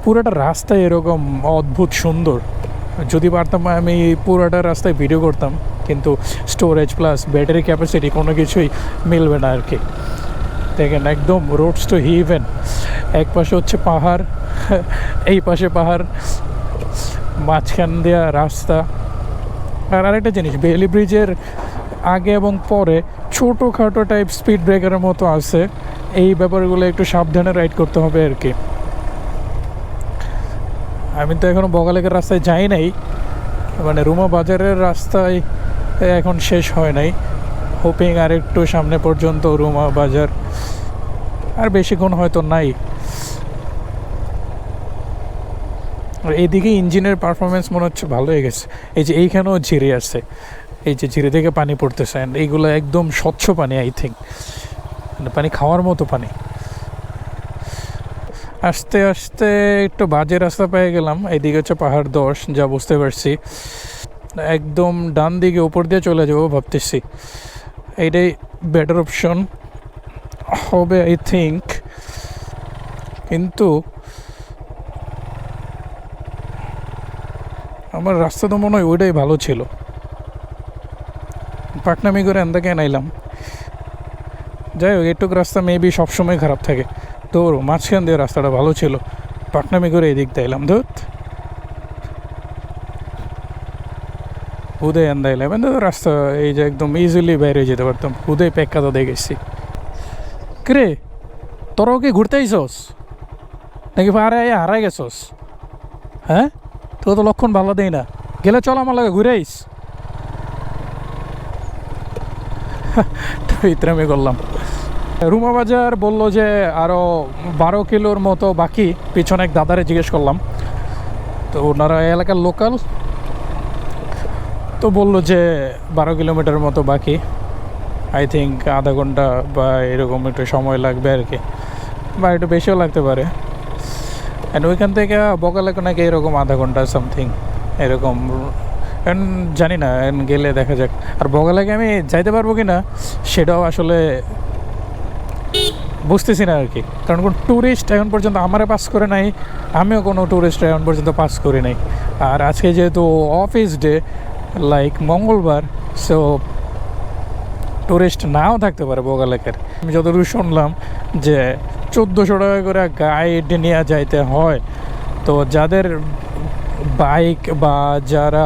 পুরোটা রাস্তায় এরকম অদ্ভুত সুন্দর। যদি পারতাম আমি পুরোটা রাস্তায় ভিডিও করতাম, কিন্তু স্টোরেজ প্লাস ব্যাটারি ক্যাপাসিটি কোনো কিছুই মিলবে না আর কি। দেখেন একদম রোডস টু হিভেন। এক পাশে হচ্ছে পাহাড়, এই পাশে পাহাড়, মাঝখান দেওয়া রাস্তা। আর আরেকটা জিনিস, বেইলি ব্রিজের আগে এবং পরে ছোটোখাটো টাইপ স্পিড ব্রেকারের মতো আছে। এই ব্যাপারগুলো একটু সাবধানে রাইড করতে হবে আর কি। আমি তো এখনও বগালেকের রাস্তায় যাই নাই, মানে রুমা বাজারের রাস্তায় এখন শেষ হয় নাই। হোপিং আর একটু সামনে পর্যন্ত রুমা বাজার, আর বেশিক্ষণ হয়তো নাই। আর এইদিকে ইঞ্জিনের পারফরমেন্স মনে হচ্ছে ভালো হয়ে গেছে। এই যে এইখানেও ঝিরে আছে, এই যে ঝিরে থেকে পানি পড়তেছে, অ্যান্ড এইগুলো একদম স্বচ্ছ পানি, আই থিঙ্ক মানে পানি খাওয়ার মতো পানি। আস্তে আস্তে একটু বাজে রাস্তা পেয়ে গেলাম। এইদিকে হচ্ছে পাহাড় 10, যা বুঝতে পারছি। একদম ডান দিকে উপর দিয়ে চলে যাবো ভাবতেছি, এইটাই বেটার অপশন হবে আই থিঙ্ক। কিন্তু আমার রাস্তা তো মনে হয় ওইটাই ভালো ছিল, পাকনামি করে এন্দাকে নাইলাম। যাই হোক, এটুক রাস্তা মেবি সবসময় খারাপ থাকে। তো মাঝখান দিয়ে রাস্তাটা ভালো ছিল, পাকনামি করে এদিক তাইলাম। ধুত, হুদে এন্দাইলাম, এন্দা তো রাস্তা এই যে একদম ইজিলি বাইরে যেতে পারতাম। হুদে পেক্কাতা দিয়ে গেছি। কিরে, তোরাও কি ঘুরতে আইসস নাকি পাহাড়ে হারাই গেছস? হ্যাঁ, তো তো লক্ষণ ভালো দেই না। গেলে চল আমার লাগে ঘুরে আইস। ইত্রামি করলাম। রুমা বাজার বললো যে আরও 12 কিলোর মতো বাকি। পিছনে এক দাদারে জিজ্ঞেস করলাম, তো ওনারা এলাকার লোকাল, তো বললো যে 12 কিলোমিটার মতো বাকি। আই থিঙ্ক আধা ঘন্টা বা এরকম একটু সময় লাগবে আর কি, বা একটু বেশিও লাগতে পারে। অ্যান্ড ওইখান থেকে বকালেকে নাকি এরকম আধা ঘন্টা সামথিং এরকম এখন জানি না, এখন গেলে দেখা যাক। আর বগালাকে আমি যাইতে পারবো কি না সেটাও আসলে বুঝতেছি না আর কি, কারণ কোন ট্যুরিস্ট এখন পর্যন্ত আমারে পাস করে নাই, আমিও কোনো ট্যুরিস্ট এখন পর্যন্ত পাস করি নাই। আর আজকে যেহেতু অফিস ডে, লাইক মঙ্গলবার, সো টুরিস্ট নাও থাকতে পারে বগালেকের। আমি যতদূর শুনলাম যে 1400 টাকা করে গাইড নিয়ে যাইতে হয়। তো যাদের বাইক বা যারা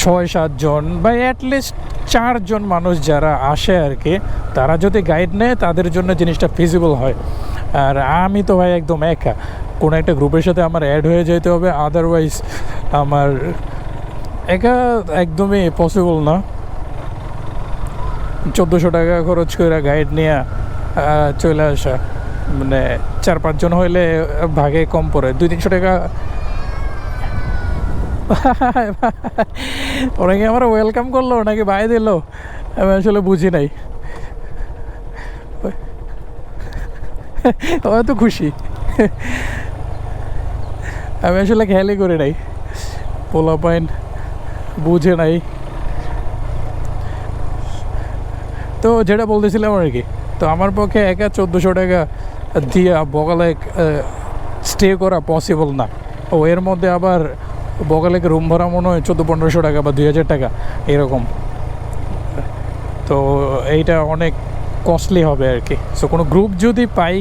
6-7 জন বা অ্যাটলিস্ট 4 জন মানুষ যারা আসে আর কি, তারা যদি গাইড নেয় তাদের জন্য জিনিসটা ফিজিবল হয়। আর আমি তো ভাই একদম একা, কোনো একটা গ্রুপের সাথে আমার অ্যাড হয়ে যেতে হবে, আদারওয়াইজ আমার একা একদমই পসিবল না। 1400 টাকা খরচ করে গাইড নিয়ে চলে আসা, মানে 4-5 জন হইলে ভাগে কম পড়ে 200-300 টাকা। অনেকে আমার ওয়েলকাম করলো নাকি বাই দিল, আমি আসলে বুঝি নাই। হয়তো খুশি, আমি আসলে খেয়ালই করে নাই, পোলা পয়েন্ট বুঝে নাই। তো যেটা বলতেছিলাম আর কি, তো আমার পক্ষে একা 1400 টাকা দিয়া বগালে স্টে করা পসিবল না। ও এর মধ্যে আবার বগালেকে রুম ভাড়া মনে হয় 1400-1500 টাকা বা 2000 টাকা এরকম। তো এইটা অনেক কস্টলি হবে আর কি। সো কোনো গ্রুপ যদি পাই,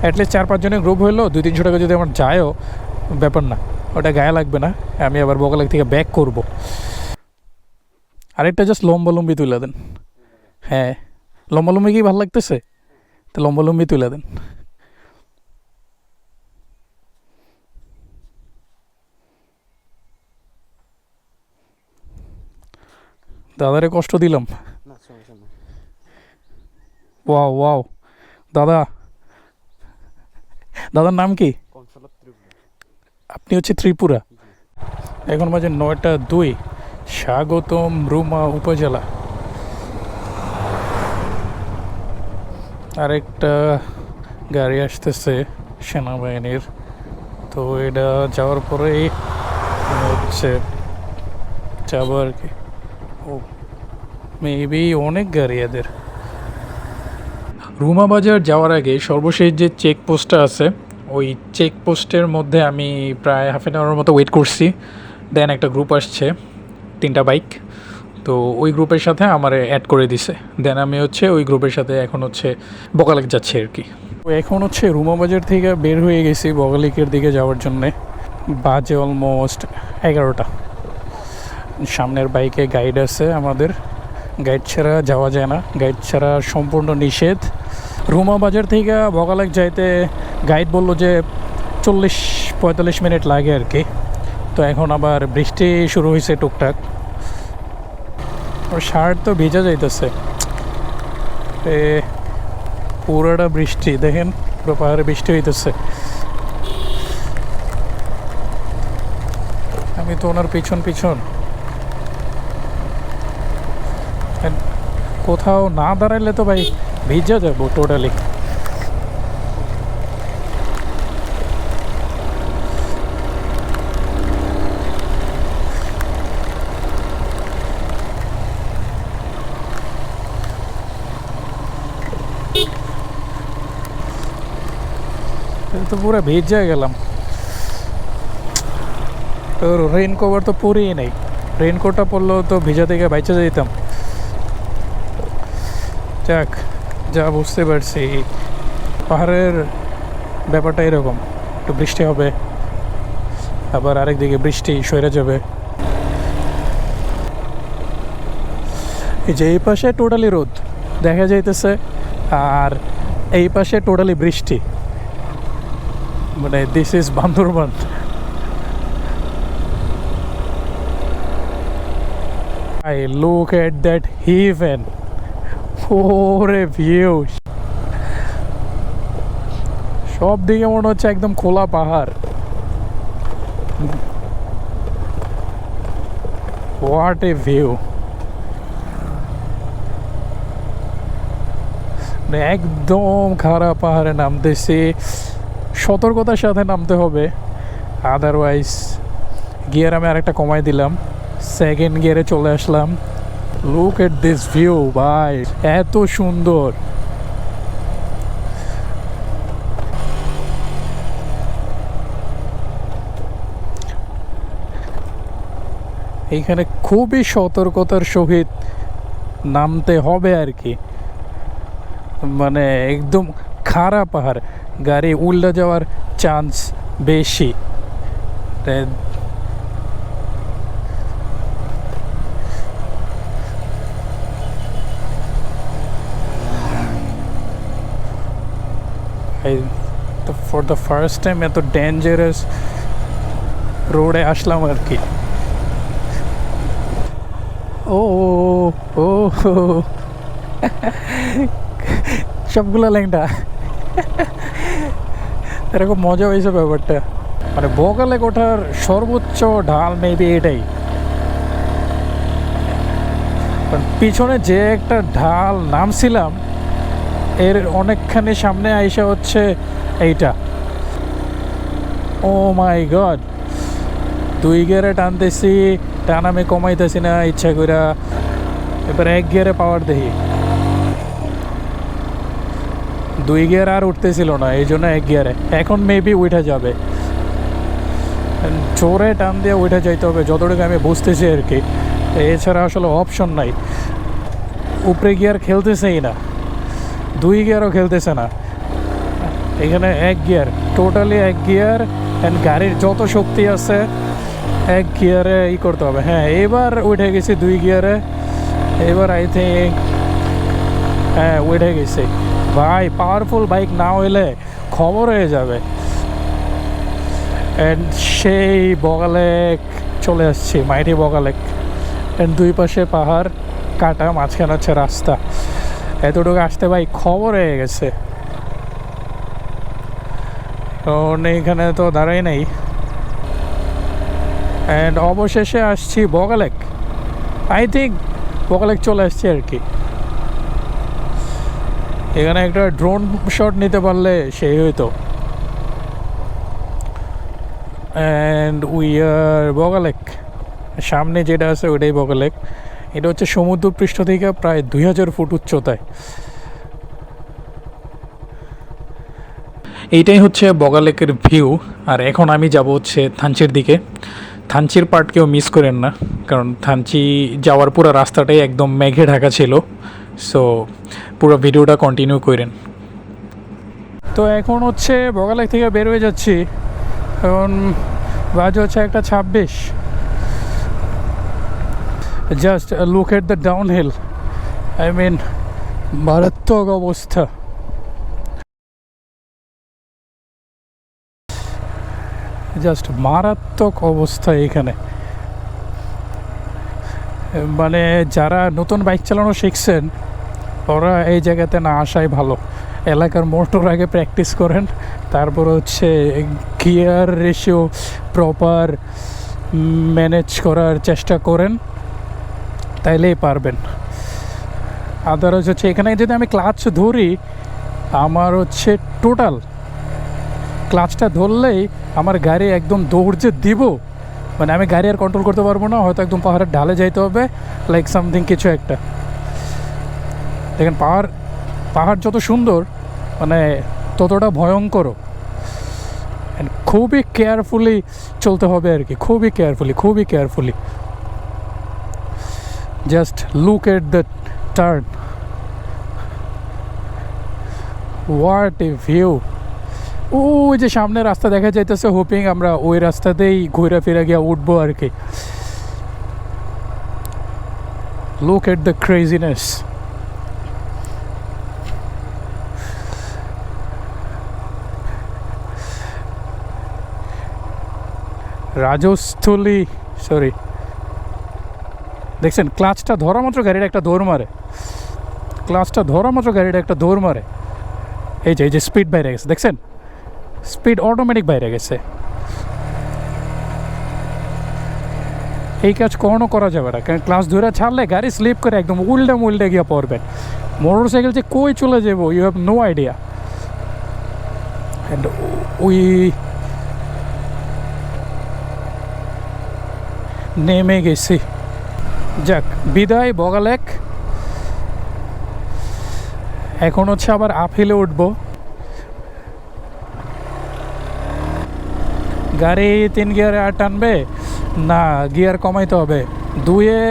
অ্যাটলিস্ট 4-5 জনের গ্রুপ হইলো 200-300 টাকা যদি আমার যায়ও, ব্যাপার না, ওটা গায়ে লাগবে না। আমি আবার বগালেক থেকে ব্যাক করব। আরেকটা জাস্ট লম্বালম্বি তুলে দেন। হ্যাঁ, লম্বালম্বি কি ভালো লাগতেছে? তো লম্বালম্বি তুলে দেন। দাদারে কষ্ট দিলাম। ওয়াও ওয়াও, দাদা, দাদার নাম কি? আপনি হচ্ছে ত্রিপুরা। এখন বাজে 9টা 2, স্বাগতম রুমা উপজেলা। আরেকটা গাড়ি আসতেছে সেনাবাহিনীর, তো এটা যাওয়ার পরেই হচ্ছে যাবো আর কি। ও মেবি অনেক গাড়ি এদের। রুমা বাজার যাওয়ার আগে সর্বশেষ যে চেকপোস্টটা আছে, ওই চেকপোস্টের মধ্যে আমি প্রায় হাফ অ্যান আওয়ারের মতো ওয়েট করছি। দেন একটা গ্রুপ আসছে, 3টা বাইক, তো ওই গ্রুপের সাথে আমার অ্যাড করে দিছে। দেন আমি হচ্ছে ওই গ্রুপের সাথে এখন হচ্ছে বগালেক যাচ্ছি আর কি। তো এখন হচ্ছে রুমা বাজার থেকে বের হয়ে গেছি বগালেকের দিকে যাওয়ার জন্যে। বাজে অলমোস্ট 11টা। সামনের বাইকে গাইড আছে আমাদের, গাইড ছাড়া যাওয়া যায় না, গাইড ছাড়া সম্পূর্ণ নিষেধ। রুমা বাজার থেকে বগালেক যাইতে গাইড বললো যে 40-45 মিনিট লাগে আর কি। তো এখন আবার বৃষ্টি শুরু হয়েছে টুকটাক, শার্ট তো ভিজা যাইতেছে। পুরোটা বৃষ্টি, দেখেন পুরো পাহাড়ে বৃষ্টি হইতেছে। আমি তো ওনার পিছন পিছন, কোথাও না দাঁড়াইলে তো ভাই ভিজা যাবো টোটালি। তো পুরো ভিজে গেলাম। তোর রেইন কভার তো পরেই নেই, রেইনকোটটা পরলেও তো ভিজা থেকে বাইচে যেতাম। যাক, যা বুঝতে পারছি পাহাড়ের ব্যাপারটা এরকম, একটু বৃষ্টি হবে, আবার আরেকদিকে বৃষ্টি সরে যাবে। এই যে এই পাশে টোটালি রোদ দেখা যাইতেছে, আর এই পাশে টোটালি বৃষ্টি, মানে this is Bandarban. I look at that heaven. ওরে ভিউ, সব দিকে মনে হচ্ছে একদম খোলা পাহাড়। হোয়াট এ ভিউ, একদম খারাপ পাহাড়ে নামতেছি, সতর্কতার সাথে নামতে হবে, আদারওয়াইজ গিয়ার আমি আরেকটা কমাই দিলাম, সেকেন্ড গিয়ারে চলে আসলাম। লুক এট দিস ভিউ ভাই, এত সুন্দর। এইখানে খুবই সতর্কতার সহিত নামতে হবে আর কি, মানে একদম খাড়া পাহাড়, গাড়ি উল্টে যাওয়ার চান্স বেশি। ফর দ্য ফার্স্ট টাইম এত ডেঞ্জারাস রোডে আসলাম আর কি। ও ও সবগুলো ল্যাংটা, এরকম মজা হয়েছে ব্যাপারটা। মানে বগালে ওঠার সর্বোচ্চ ঢাল মেবি এটাই, পিছনে যে একটা ঢাল নামছিলাম এর অনেকখানি সামনে আইসা হচ্ছে এইটা। ও মাই গড, 2 গিয়ারে টানতেছি, টান আমি কমাইতেছি না ইচ্ছা করে, এবার 1 গিয়ারে পাওয়ার দেখি। 2 গিয়ার আর উঠতেছিল না, এই জন্য 1 গিয়ারে। এখন মেবি উঠে যাবে, জোরে টান দিয়ে উঠে যাইতে হবে যতটুকু আমি বুঝতেছি আর কি, এছাড়া আসলে অপশন নাই। উপরে গিয়ার খেলতেছেই না, 2 গিয়ারও খেলতেছে না, এখানে 1 গিয়ার, টোটালি 1 গিয়ার। অ্যান্ড গাড়ির যত শক্তি আছে 1 গিয়ারে করতে হবে। হ্যাঁ, এবার উঠে গেছি 2 গিয়ারে, এবার আই থিঙ্ক হ্যাঁ উঠে গেছি। ভাই পাওয়ারফুল বাইক না হইলে খবর হয়ে যাবে। অ্যান্ড সেই বগালেক চলে আসছি, মাইটি বগালেক। অ্যান্ড 2 পাশে পাহাড় কাটা, মাঝখানে হচ্ছে রাস্তা। এতটুকু আসতে ভাই খবর হয়ে গেছে। কারণ এইখানে তো দাঁড়াই নাই। অ্যান্ড অবশেষে আসছি বগালেক, আই থিঙ্ক বগালেক চলে আসছি আর কি। এখানে একটা ড্রোন শট নিতে পারলে সেই হইতো। অ্যান্ড উই আর বগালেক, সামনে যেটা আছে ওইটাই বগালেক। এটা হচ্ছে সমুদ্রপৃষ্ঠ থেকে প্রায় 2000 ফুট উচ্চতায়। এইটাই হচ্ছে বগালেকের ভিউ। আর এখন আমি যাব হচ্ছে থানচির দিকে। থানচির পার্ট কেউ মিস করেন না, কারণ থানচি যাওয়ার পুরো রাস্তাটাই একদম মেঘে ঢাকা ছিল। সো পুরো ভিডিওটা কন্টিনিউ করেন। তো এখন হচ্ছে বগালেক থেকে বের হয়ে যাচ্ছি, এখন বাজে হচ্ছে 1:26। Just look at the down hill, I mean মারাত্মক অবস্থা। জাস্ট মারাত্মক অবস্থা এখানে। মানে যারা নতুন বাইক চালানো শিখছেন ওরা এই জায়গাতে না আসাই ভালো। এলাকার মোটর আগে প্র্যাকটিস করেন, তারপর হচ্ছে গিয়ার রেশিও প্রপার ম্যানেজ করার চেষ্টা করেন, তাইলেই পারবেন। আদারওয়াইজ হচ্ছে এখানে যদি আমি ক্লাচ ধরি, আমার হচ্ছে টোটাল ক্লাচটা ধরলেই আমার গাড়ি একদম দৌড় যে দিব, মানে আমি গাড়ি আর কন্ট্রোল করতে পারবো না, হয়তো একদম পাহাড়ের ঢালে যাইতে হবে, লাইক সামথিং কিছু একটা। দেখেন পাহাড় যত সুন্দর মানে ততটা ভয়ঙ্কর। খুবই কেয়ারফুলি চলতে হবে আর কি, খুবই carefully. Just look at the turn, what a view. ওই যে সামনে রাস্তা দেখা যাইতেছে, হোপিং আমরা ওই রাস্তাতেই ঘুরে ফিরে গিয়ে উঠবো আর কি। Look at the craziness. Rajasthali, sorry, দেখছেন ক্লাচটা ধরা মাত্র গাড়িটা একটা দৌড় মারে, এই যে স্পিড বাইরে গেছে, দেখছেন স্পিড অটোমেটিক বাইরে গেছে। এই কাজ কখনো করা যাবে না, কারণ ক্লাচ ধরে ছাড়লে গাড়ি স্লিপ করে একদম উল্টে গিয়ে পড়বেন। মোটর সাইকেল যে কই চলে যাবো you have no idea. And we নেমে গেছি। যাক, বিদায় বগালেক। এখন হচ্ছে আবার আপ হিলে উঠবো। গাড়ি 3 গিয়ারে আর টানবে না, গিয়ার কমাইতে হবে। 2-এ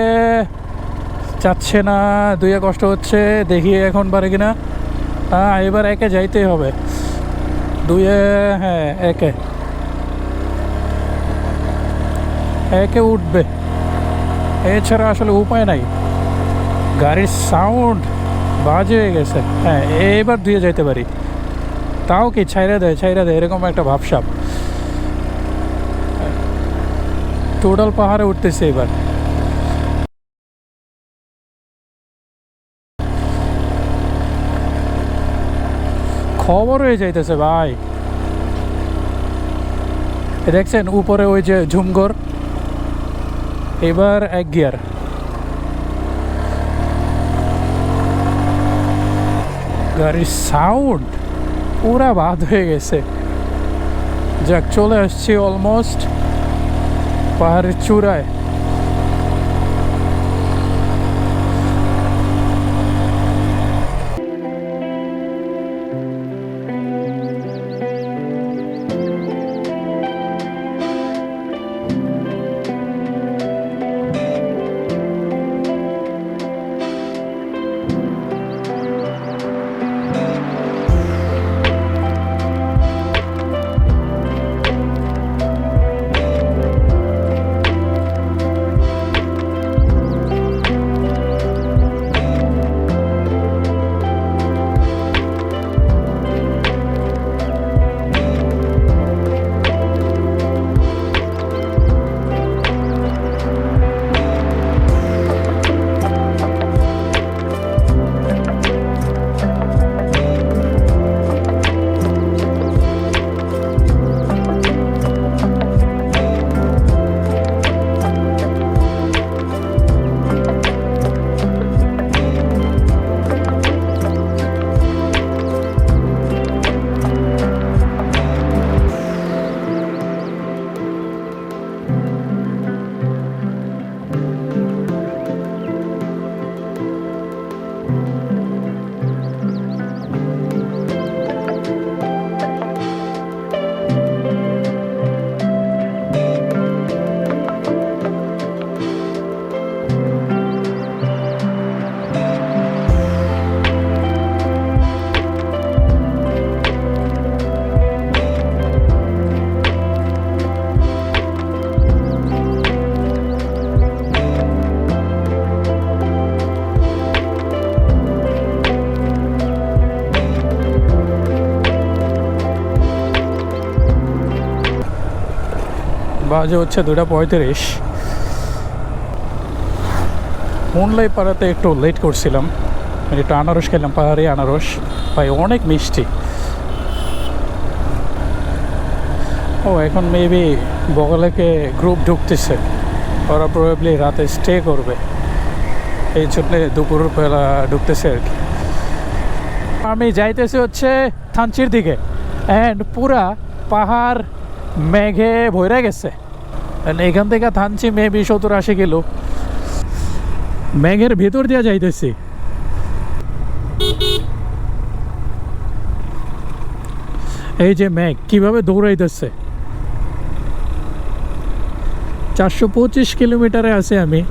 চাচ্ছে না, 2-এ কষ্ট হচ্ছে, দেখি এখন পারে কিনা। হ্যাঁ, এবার 1-এ যাইতেই হবে। 2-এ, হ্যাঁ 1-এ উঠবে, এছাড়া আসলে উপায় নাই। গাড়ির সাউন্ড বাজে হয়ে গেছে। হ্যাঁ, এবার 2-এ যাইতে পারি। তাও কি ছাইরা দেয় এরকম একটা ভাবসাব। টোটাল পাহাড়ে উঠতেছে এবার। খবর হয়ে যাইতেছে ভাই। দেখছেন উপরে ওই যে ঝুমঘর, এবার 1 গিয়ার। গাড়ির সাউন্ড পুরা বাদ হয়ে গেছে। যাক, চলে আসছি অলমোস্ট পাহাড়ের চূড়ায়। বাজে হচ্ছে 2:35। মুনলাই পাড়াতে একটু লেট করছিলাম, একটু আনারস খেলাম, পাহাড়ি আনারস ভাই অনেক মিষ্টি। ও এখন মেবি বগলেকে গ্রুপ ঢুকতেছে, ওরা প্রবাবলি রাতে স্টে করবে, এই জন্যে দুপুরের বেলা ঢুকতেছে আর কি। আমি যাইতেছি হচ্ছে থানচির দিকে, অ্যান্ড পুরা পাহাড় মেঘে ভরে গেছে। এখান থেকে থানচি মেবি 70-80 কিলো, মেঘের ভিতর দিয়ে যাইতেছি। এই যে মেঘ কিভাবে দৌড়াইতেছে। 425 কিলোমিটারে আছে আমি।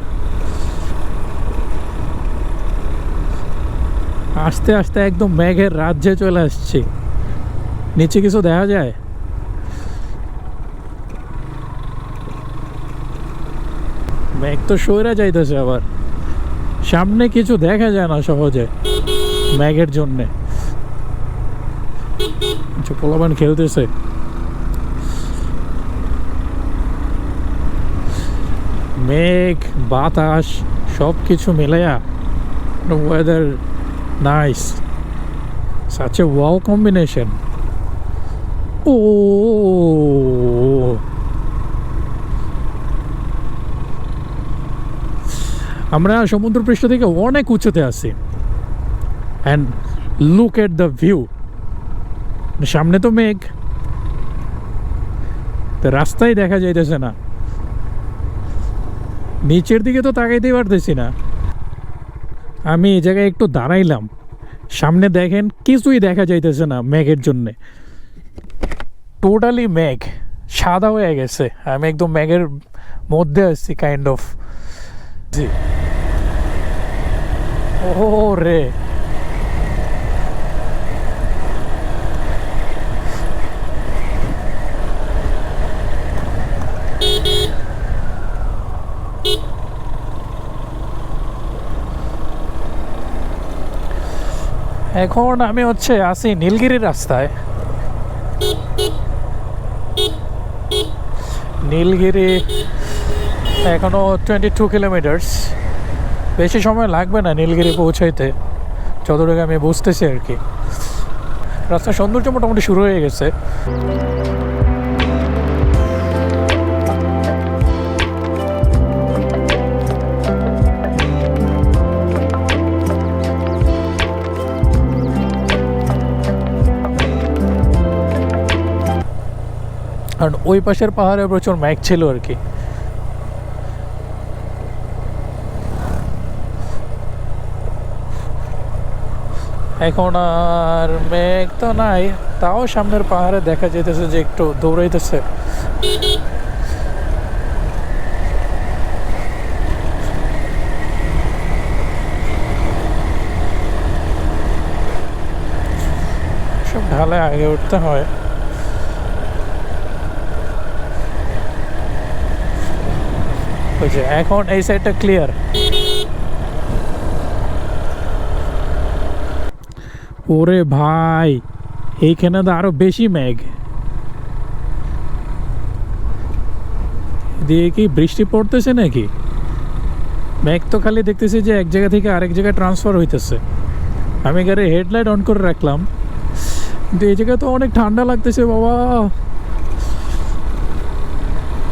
আস্তে আস্তে একদম মেঘের রাজ্যে চলে আসছি। নিচে কিছু দেখা যায়? মেঘ তো সরে যাইতেছে আবার, সামনে কিছু দেখা যায় না সহজে মেঘের জন্যে। পোলাপান খেলতেছে। মেঘ বাতাস সব কিছু মিলাইয়া weather nice, such a wow combination. ও আমরা সমুদ্রপৃষ্ঠ থেকে অনেক উঁচুতে আছি, and look at the view. সামনে তো মেঘ, রাস্তায় দেখা যাইতেছে না। নিচের দিকে তো তাকাইতেই পারতেছি না। আমি এই জায়গায় একটু দাঁড়াইলাম, সামনে দেখেন কিছুই দেখা যাইতেছে না মেঘের জন্যে। টোটালি মেঘ সাদা হয়ে গেছে, আমি একদম মেঘের মধ্যে আসছি কাইন্ড অফ। জি ও রে, এখন আমি আছি নীলগিরির রাস্তায়। নীলগিরি এখনো 22 কিলোমিটার্স, বেশি সময় লাগবে না নীলগিরি পৌঁছাইতে, যতটুকু আমি বুঝতেছি আর কি। রাস্তার সৌন্দর্য মোটামুটি শুরু হয়ে গেছে। কারণ ওই পাশের পাহাড়ে প্রচুর মেঘ ছিল আর কি। এখন আর মেঘ তো নাই, তাও সামনের পাহাড়ে দেখা যেতেছে যে একটু দৌড়াইতেছে। সব ঢালে আগে উঠতে হয়। এখন এই সাইডটা ক্লিয়ার। ওরে ভাই, এইখানে তো আরো বেশি মেঘ। দিয়ে কি বৃষ্টি পড়তেছে নাকি? মেঘ তো খালি দেখতেছি যে এক জায়গা থেকে আরেক জায়গায় ট্রান্সফার হইতেছে। আমি গাড়ির হেডলাইট অন করে রাখলাম, কিন্তু এই জায়গায় তো অনেক ঠান্ডা লাগতেছে বাবা।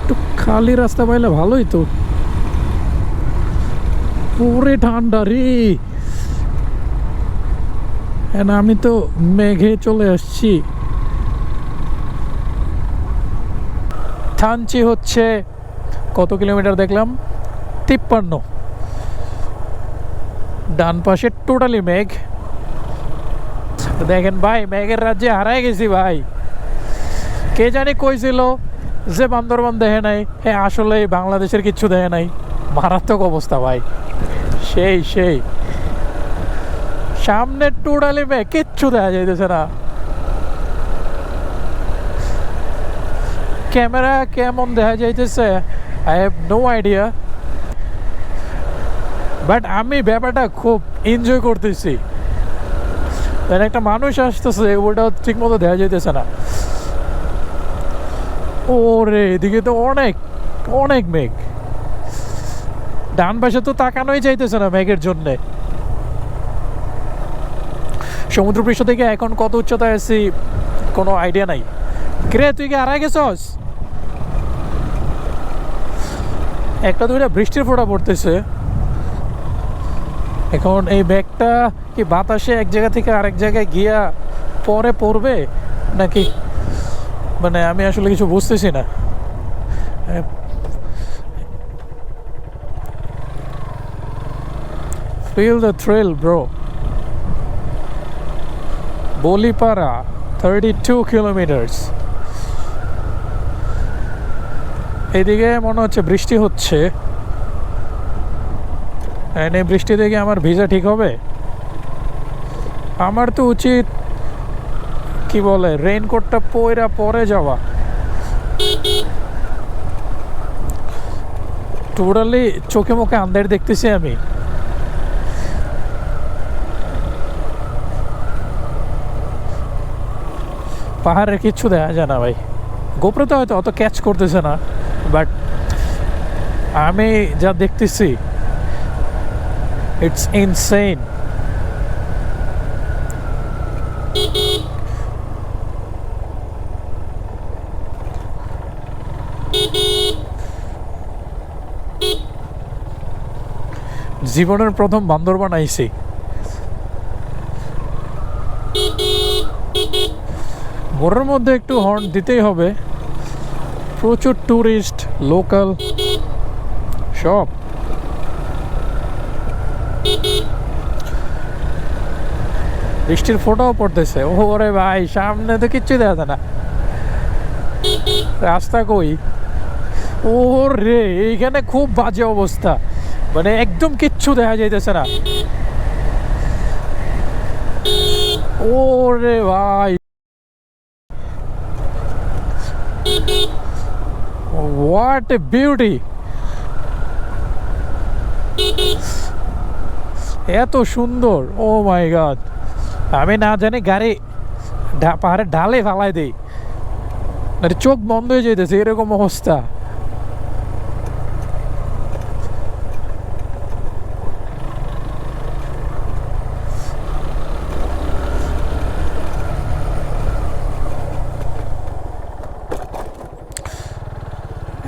একটু খালি রাস্তা পাইলে ভালোই তো। পুরে ঠান্ডা রে। আমি তো মেঘে চলে আসছি। থানচি হচ্ছে কত কিলোমিটার দেখলাম? 53। ডান পাশে টোটালি মেঘ। দেখেন ভাই, মেঘের রাজ্যে হারাই গেছি ভাই। কে জানি কইছিল যে বান্দরবান দেখে নাই, হ্যাঁ আসলে বাংলাদেশের কিচ্ছু দেখে নাই। মারাত্মক অবস্থা ভাই, সেই সেই। সামনে টোটালি মেঘ, কিচ্ছু দেখা যাইতেছে না। ক্যামেরা কেমন দেখা যাইতেছে I have no idea, but আমি ব্যাপারটা খুব এনজয় করতেছি। একটা মানুষ আসতেছে, ওটাও ঠিক মতো দেখা যাইতেছে না। ওরে, এদিকে তো অনেক অনেক মেঘ। ডান পাশে তো তাকানোই যাইতেছে না মেঘের জন্যে। সমুদ্রপৃষ্ঠ থেকে এখন কত উচ্চতায় আছি কোনো আইডিয়া নাই। কিরে, তুই কি হারাই গেছস? একটা দুইটা বৃষ্টির ফোঁটা পড়তেছে। এখন এই ব্যাগটা কি বাতাসে এক জায়গা থেকে আরেক জায়গায় গিয়া পরে পড়বে নাকি, মানে আমি আসলে কিছু বুঝতেছি না। Feel the thrill bro. Balipara 32 kilometres. এদিকে মনে হচ্ছে বৃষ্টি হচ্ছে। এই বৃষ্টি দেখে আমার ভিসা ঠিক হবে? আমার তো উচিত কি বলে রেইনকোটটা পয়রা পরে যাওয়া। টোটালি চোখে মুখে আন্দার দেখতেছি আমি। পাহাড়ের কিচ্ছু দেখা যায় না ভাই। গোপ্রোতে হয়তো অত ক্যাচ করতেছে না, বাট আমি যা দেখতেছি ইটস ইনসেইন। জীবনের প্রথম বান্দরবান আইছি। মোড়ের মধ্যে একটু হর্ন দিতেই হবে, প্রচুর ট্যুরিস্ট লোকাল সব। বৃষ্টির ফোঁটাও পড়তেছে। ওরে ভাই, সামনে তো কিচ্ছু দেখা যায় না, রাস্তা কই? ওরে, এইখানে খুব বাজে অবস্থা, মানে একদম কিচ্ছু দেখা যাইতেছে না। ওরে ভাই, হোয়াট এ বিউটি! এত সুন্দর, ও মাই গড! আমি না জানি গাড়ি পাহাড়ের ঢালে ফালাই দেই, মানে চোখ বন্ধ হয়ে যাইতেছে, এরকম অবস্থা।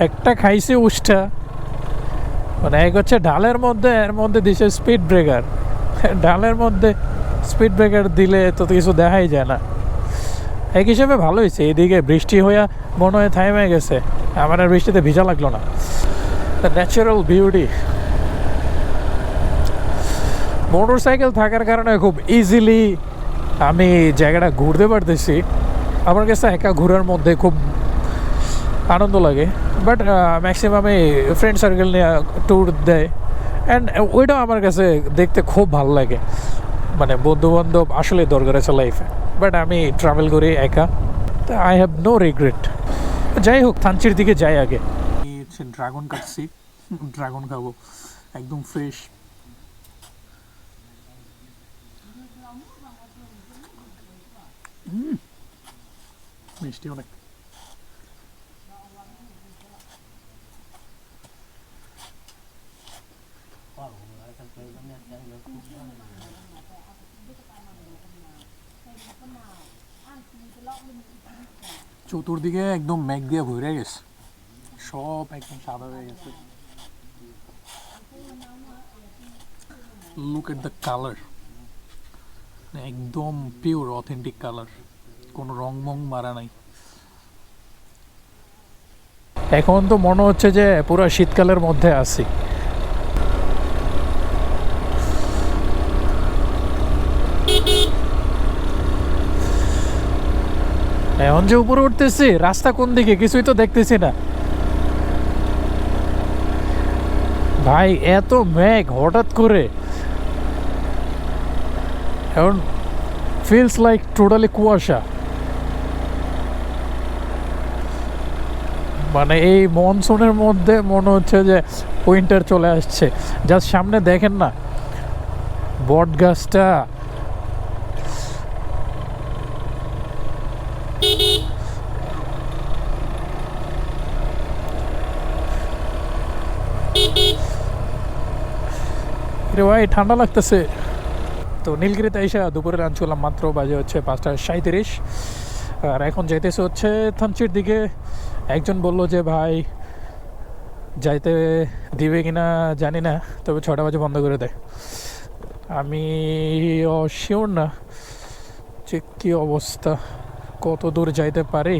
একটা খাইছে উষ্টা, মানে এক হচ্ছে ঢালের মধ্যে, এর মধ্যে দিছে স্পিড ব্রেকার। ঢালের মধ্যে স্পিড ব্রেকার দিলে তো কিছু দেখাই যায় না। এক হিসেবে ভালো হয়েছে, এদিকে বৃষ্টি হইয়া মনে হয় থাইমে গেছে, আমার আর বৃষ্টিতে ভিজা লাগলো না। The natural beauty. Motor cycle থাকার কারণে খুব ইজিলি আমি জায়গাটা ঘুরতে পারতেছি। আমার কাছে একা ঘোরার মধ্যে খুব আনন্দ লাগে, বাট ম্যাক্সিমামে ফ্রেন্ড সার্কেল নিয়ে ট্যুর দেয়, অ্যান্ড ওইটাও আমার কাছে দেখতে খুব ভালো লাগে। মানে বন্ধুবান্ধব আসলে দরকার আছে লাইফে, বাট আমি ট্রাভেল করি একা, তো আই হ্যাভ নো রিগ্রেট। যাই হোক, থানচির দিকে যাই আগে। ড্রাগন কাটছি, ড্রাগন খাবো, একদম ফ্রেশ। মিষ্টি অনেক। চতুর্দিকে একদম মেঘ দিয়ে ভরে গেছে, সব একদম সাদা হয়ে গেছে। লুক এট দ্য কালার, একদম পিওর অথেন্টিক কালার, কোনো রং মং মারা নাই। এখন তো মনে হচ্ছে যে পুরো শীতকালের মধ্যে আছি। এখন যে উপরে উঠতেছি, রাস্তা কোন দিকে কিছুই তো দেখতেছি না ভাই, এত মেঘ হঠাৎ করে। এখন ফিলস লাইক টোটালি কুয়াশা, মানে এই মনসুনের মধ্যে মনে হচ্ছে যে উইন্টার চলে আসছে। জাস্ট সামনে দেখেন না বট গাছটা, রে ভাই ঠান্ডা লাগতেছে। তো নীলগিরিতে এসে দুপুরে লাঞ্চ করলাম মাত্র, বাজে হচ্ছে 5:37, আর এখন যাইতেছে হচ্ছে থানচির দিকে। একজন বলল যে ভাই যাইতে দিবে কিনা জানি না, তবে 6টা বাজে বন্ধ করে দেয়। আমি শিওর না যে কী অবস্থা, কত দূর যাইতে পারি,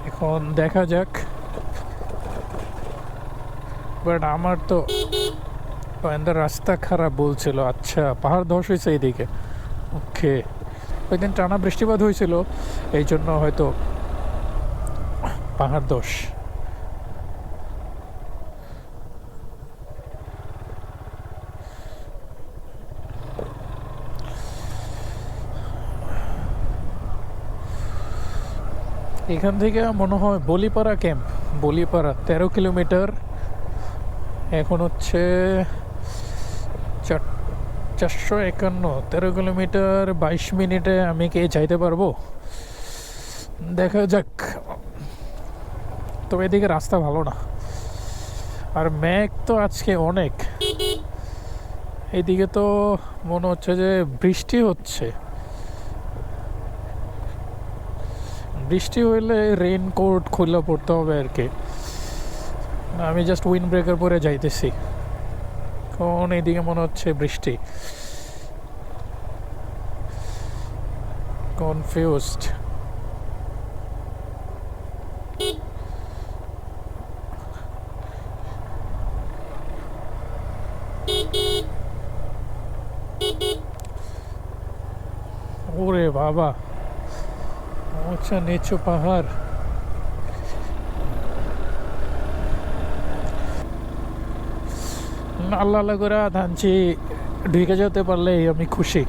এখন দেখা যাক। বাট আমার তো রাস্তা খারাপ বলছিল। আচ্ছা, পাহাড় ধস হয়েছে এইদিকে, ওকে। ওই দিন টানা বৃষ্টিপাত হয়েছিল, এই জন্য হয়তো পাহাড় ধস। এখান থেকে মনে হয় বলিপাড়া ক্যাম্প, বলিপাড়া 13 কিলোমিটার। এখন হচ্ছে 451, 13 কিলোমিটার 22 মিনিটে আমি কি যাইতে পারবো, দেখা যাক। তবে এদিকে রাস্তা ভালো না, আর মেঘ তো আজকে অনেক। এইদিকে তো মনে হচ্ছে যে বৃষ্টি হচ্ছে। বৃষ্টি হইলে রেইনকোট খুলে পড়তে হবে আর কি। আমি জাস্ট উইন্ড ব্রেকার পরে যাইতেছি, কারণ এইদিকে মনে হচ্ছে বৃষ্টি। কনফিউজড। ওরে বাবা, আচ্ছা নিচু পাহাড়। আল্লাহ আল্লাহ করে ধানছি ঢুকে যেতে পারলেই আমি খুশি।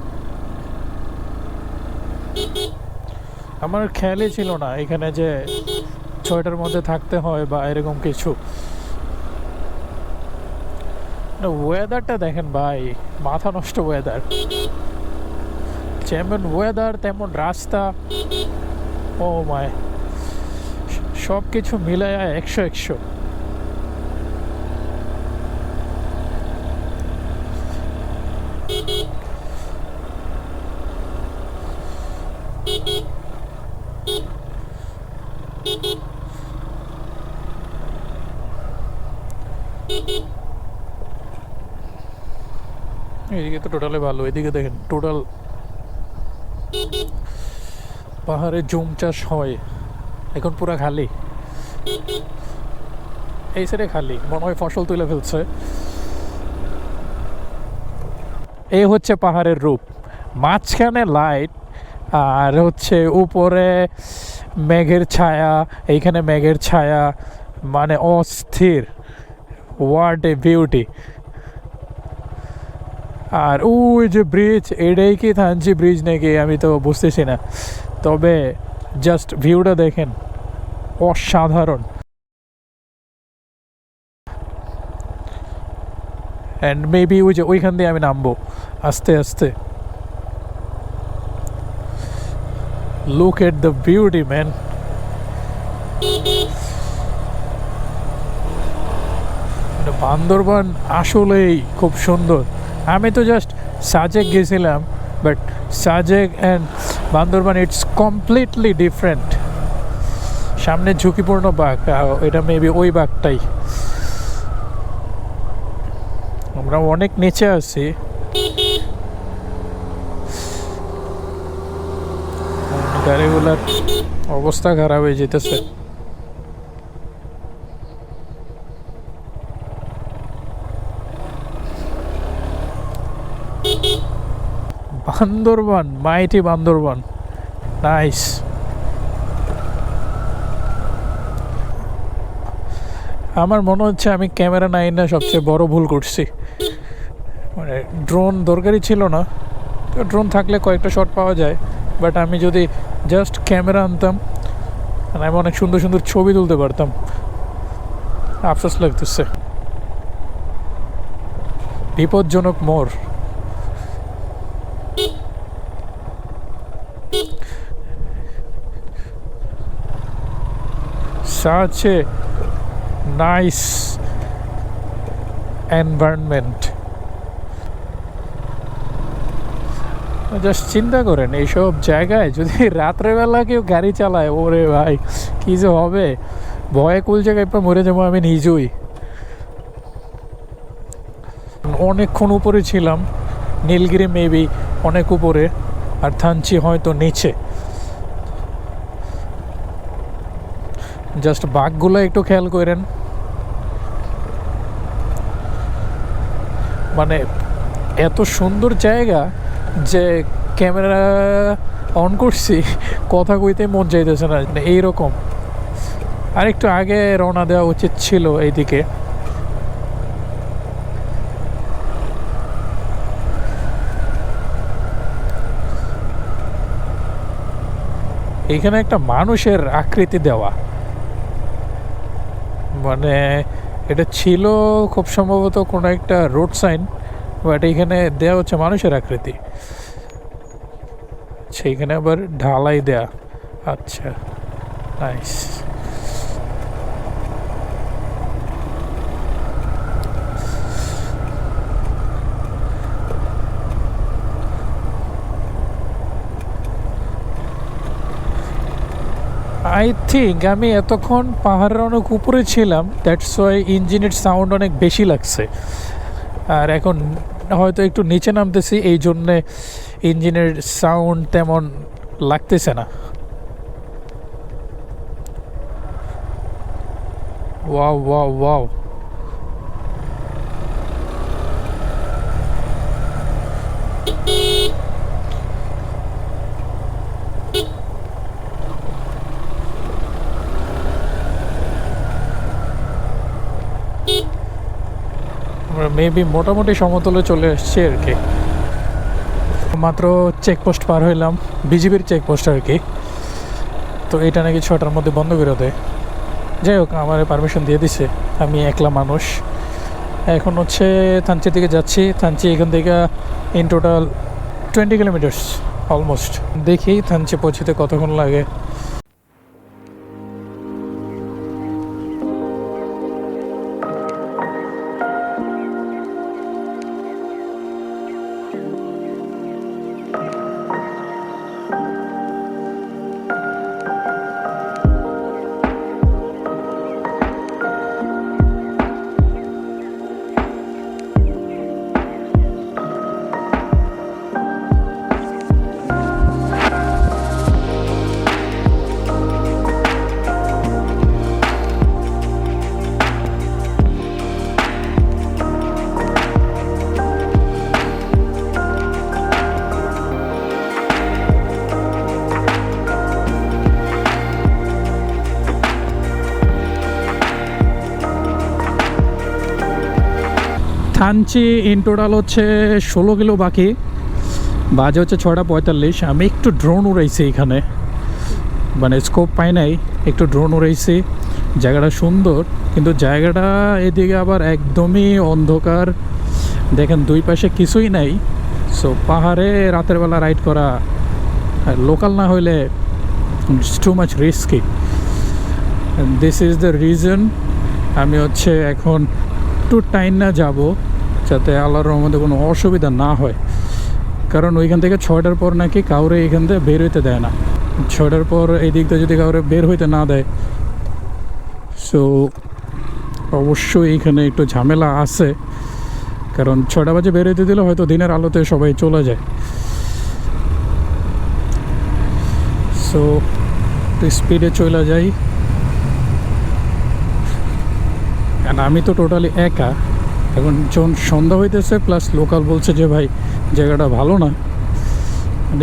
আমার খেয়ালই ছিল না এখানে যে 6টার মধ্যে থাকতে হয় বা এরকম কিছু। ওয়েদারটা দেখেন ভাই, মাথা নষ্ট ওয়েদার। যেমন ওয়েদার তেমন রাস্তা, ও মায়, সব কিছু মিলায় 100-100। এদিকে তো টোটালি ভালো। এদিকে দেখেন টোটাল পাহাড়ে জুম চাষ হয়, এখন পুরা খালি। এই সাইডে খালি, মনে হয় ফসল তুলে ফেলছে। এই হচ্ছে পাহাড়ের রূপ, মাঝখানে লাইট আর হচ্ছে উপরে মেঘের ছায়া, এইখানে মেঘের ছায়া, মানে অস্থির। What a beauty. আর ওই যে ব্রিজ, এটাই কি থানচি ব্রিজ নাকি আমি তো বুঝতেছি না, তবে জাস্ট ভিউটা দেখেন, অসাধারণ। অ্যান্ড মেবি ওই যে ওইখান দিয়ে আমি নামবো আস্তে আস্তে। Look at the beauty man. Bandarban আসলেই খুব সুন্দর। আমি তো জাস্ট সাজেক গেছিলাম, but Sajek and Bandarban it's completely different. সামনে ঝুঁকিপূর্ণ বাঘ, এটা মেবি ওই বাঘটাই। আমরা অনেক নিচে আছি, গাড়িগুলার অবস্থা খারাপ হয়ে যেতেছে। বান্দরবান, মাইটি বান্দরবান, নাইস। আমার মনে হচ্ছে আমি ক্যামেরা নাই না সবচেয়ে বড় ভুল করছি। মানে ড্রোন দরকারই ছিল না, ড্রোন থাকলে কয়েকটা শট পাওয়া যায়, বাট আমি যদি জাস্ট ক্যামেরা আনতাম আমি অনেক সুন্দর সুন্দর ছবি তুলতে পারতাম। আফসোস লাগতেছে। বিপজ্জনক মোড়। such a nice environment. Just চিন্তা করেন এইসব জায়গায় যদি রাত্রেবেলা কেউ গাড়ি চালায়, ওরে ভাই কী যে হবে, ভয়ে কুল জায়গায় পর মরে যাবো আমি নিজেই। অনেকক্ষণ উপরে ছিলাম, নীলগিরি মেবি অনেক উপরে, আর থানচি হয়তো নিচে। জাস্ট বাঘগুলো একটু খেয়াল করেন, মানে এত সুন্দর জায়গা যে ক্যামেরা অন করছি কথা কইতে মন চাইতেছে না, এইরকম। আর একটু আগে রওনা দেওয়া উচিত ছিল এইদিকে। এখানে একটা মানুষের আকৃতি দেওয়া, মানে এটা ছিল খুব সম্ভবত কোনো একটা রোড সাইন, বাট এইখানে দেওয়া হচ্ছে মানুষের আকৃতি, সেইখানে আবার ঢালাই দেয়া। আচ্ছা, নাইস। আই থিঙ্ক আমি এতক্ষণ পাহাড়ের অনেক উপরে ছিলাম, দ্যাটস ওয়াই ইঞ্জিনের সাউন্ড অনেক বেশি লাগছে। আর এখন হয়তো একটু নিচে নামতেছি, এই জন্যে ইঞ্জিনের সাউন্ড তেমন লাগতেছে না। Wow wow wow. মেবি মোটামুটি সমতলে চলে এসছি আর কি। মাত্র চেকপোস্ট পার হইলাম, বিজিবির চেকপোস্ট আর কি। তো এটা নাকি 6টার মধ্যে বন্ধ করে দেয়। যাই হোক, আমার পারমিশন দিয়ে দিছে, আমি একলা মানুষ। এখন হচ্ছে থানচির দিকে যাচ্ছি। থানচি এখান থেকে ইন টোটাল 20 কিলোমিটার্স অলমোস্ট। দেখি থানচি পৌঁছতে কতক্ষণ লাগে। থানচি ইন টোটাল হচ্ছে 16 কিলো বাকি, বাজে হচ্ছে 6:45। আমি একটু ড্রোন উড়াইছি এখানে, মানে স্কোপ পাই নাই, একটু ড্রোন উড়াইছি। জায়গাটা সুন্দর, কিন্তু জায়গাটা এদিকে আবার একদমই অন্ধকার। দেখেন দুই পাশে কিছুই নাই। সো পাহাড়ে রাতের বেলা রাইড করা লোকাল না হইলে it's too much risky. This is the reason আমি হচ্ছে এখন একটু টাইম না যাব, যাতে আল্লাহর রহমতে কোনো অসুবিধা না হয়। কারণ ওইখান থেকে 6টার পর নাকি কাউরে এখান থেকে বের হইতে দেয় না। 6টার পর এই দিক দিয়ে যদি কাউরে বের হইতে না দেয়, সো অবশ্যই এইখানে একটু ঝামেলা আছে। কারণ 6টা বাজে বের হইতে দিলে হয়তো দিনের আলোতে সবাই চলে যায়। সো একটু স্পিডে চলে যাই। কারণ আমি তো টোটালি একা। এখন যখন সন্ধ্যা হইতেছে, প্লাস লোকাল বলছে যে ভাই জায়গাটা ভালো না,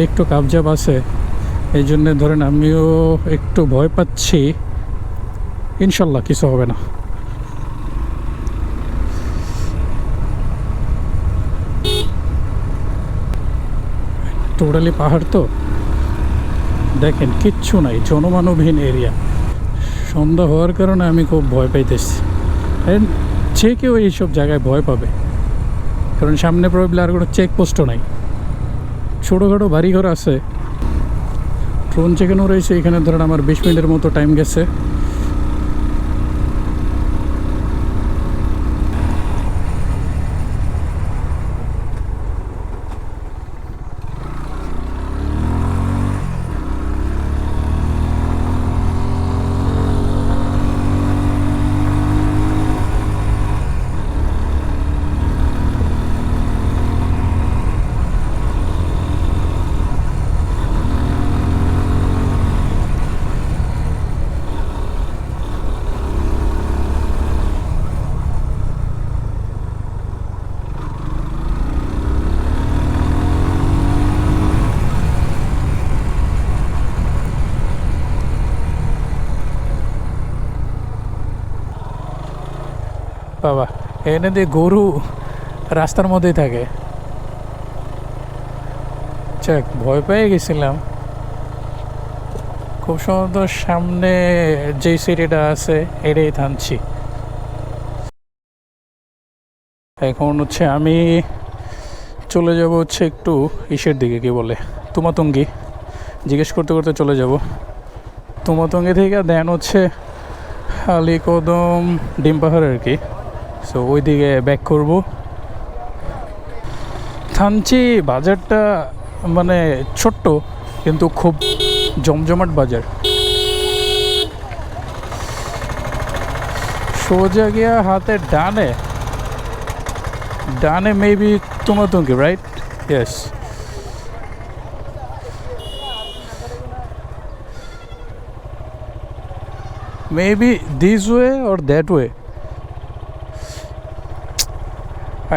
একটু কাবজাব আছে, এই জন্যে ধরেন আমিও একটু ভয় পাচ্ছি। ইনশাল্লাহ কিছু হবে না। টোটালি পাহাড় তো, দেখেন কিচ্ছু নাই, জনমানবহীন এরিয়া। সন্ধ্যা হওয়ার কারণে আমি খুব ভয় পাইতেছি। যে কেউ এইসব জায়গায় ভয় পাবে, কারণ সামনে প্রবলেম আর কোনো চেকপোস্টও নাই। ছোটোখাটো বাড়িঘর আছে। ড্রোন যেখানে রয়েছে এখানে ধরেন আমার 20 মিনিটের মতো টাইম গেছে। বাবা, এনে দিয়ে গরু রাস্তার মধ্যেই থাকে। যাক, ভয় পেয়ে গেছিলাম। খুব সম্ভবত সামনে যেই সিটিটা আছে এটাই থানচি। এখন হচ্ছে আমি চলে যাব হচ্ছে একটু ইসের দিকে, কি বলে তুমাতুঙ্গি। জিজ্ঞেস করতে করতে চলে যাব তুমাতুঙ্গি থেকে, দেন হচ্ছে আলীকদম ডিম পাহাড় আর কি। সো ওই দিকে ব্যাক করব। থানচি বাজারটা মানে ছোট্ট, কিন্তু খুব জমজমাট বাজার। সোজা গিয়া হাতে ডানে ডানে maybe Tumatungi, right? Yes. maybe this way or that way.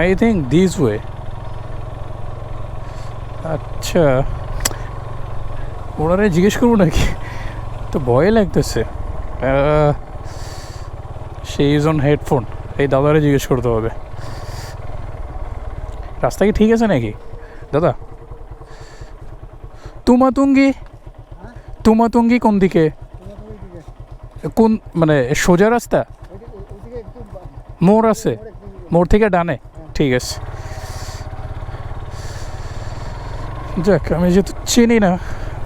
I think this way. আচ্ছা, ওনারে জিজ্ঞেস করবো নাকি? তো ভয় লাগতেছে। সে ইজ অন হেডফোন, এই দাদারে জিজ্ঞেস করতে হবে। রাস্তা কি ঠিক আছে নাকি দাদা? তুমাতুঙ্গি তুমাতুঙ্গি কোন দিকে? কোন মানে সোজা রাস্তা? মোড় আছে, মোড় থেকে ডানে, ঠিক আছে। যাক, আমি যেহেতু চিনি না,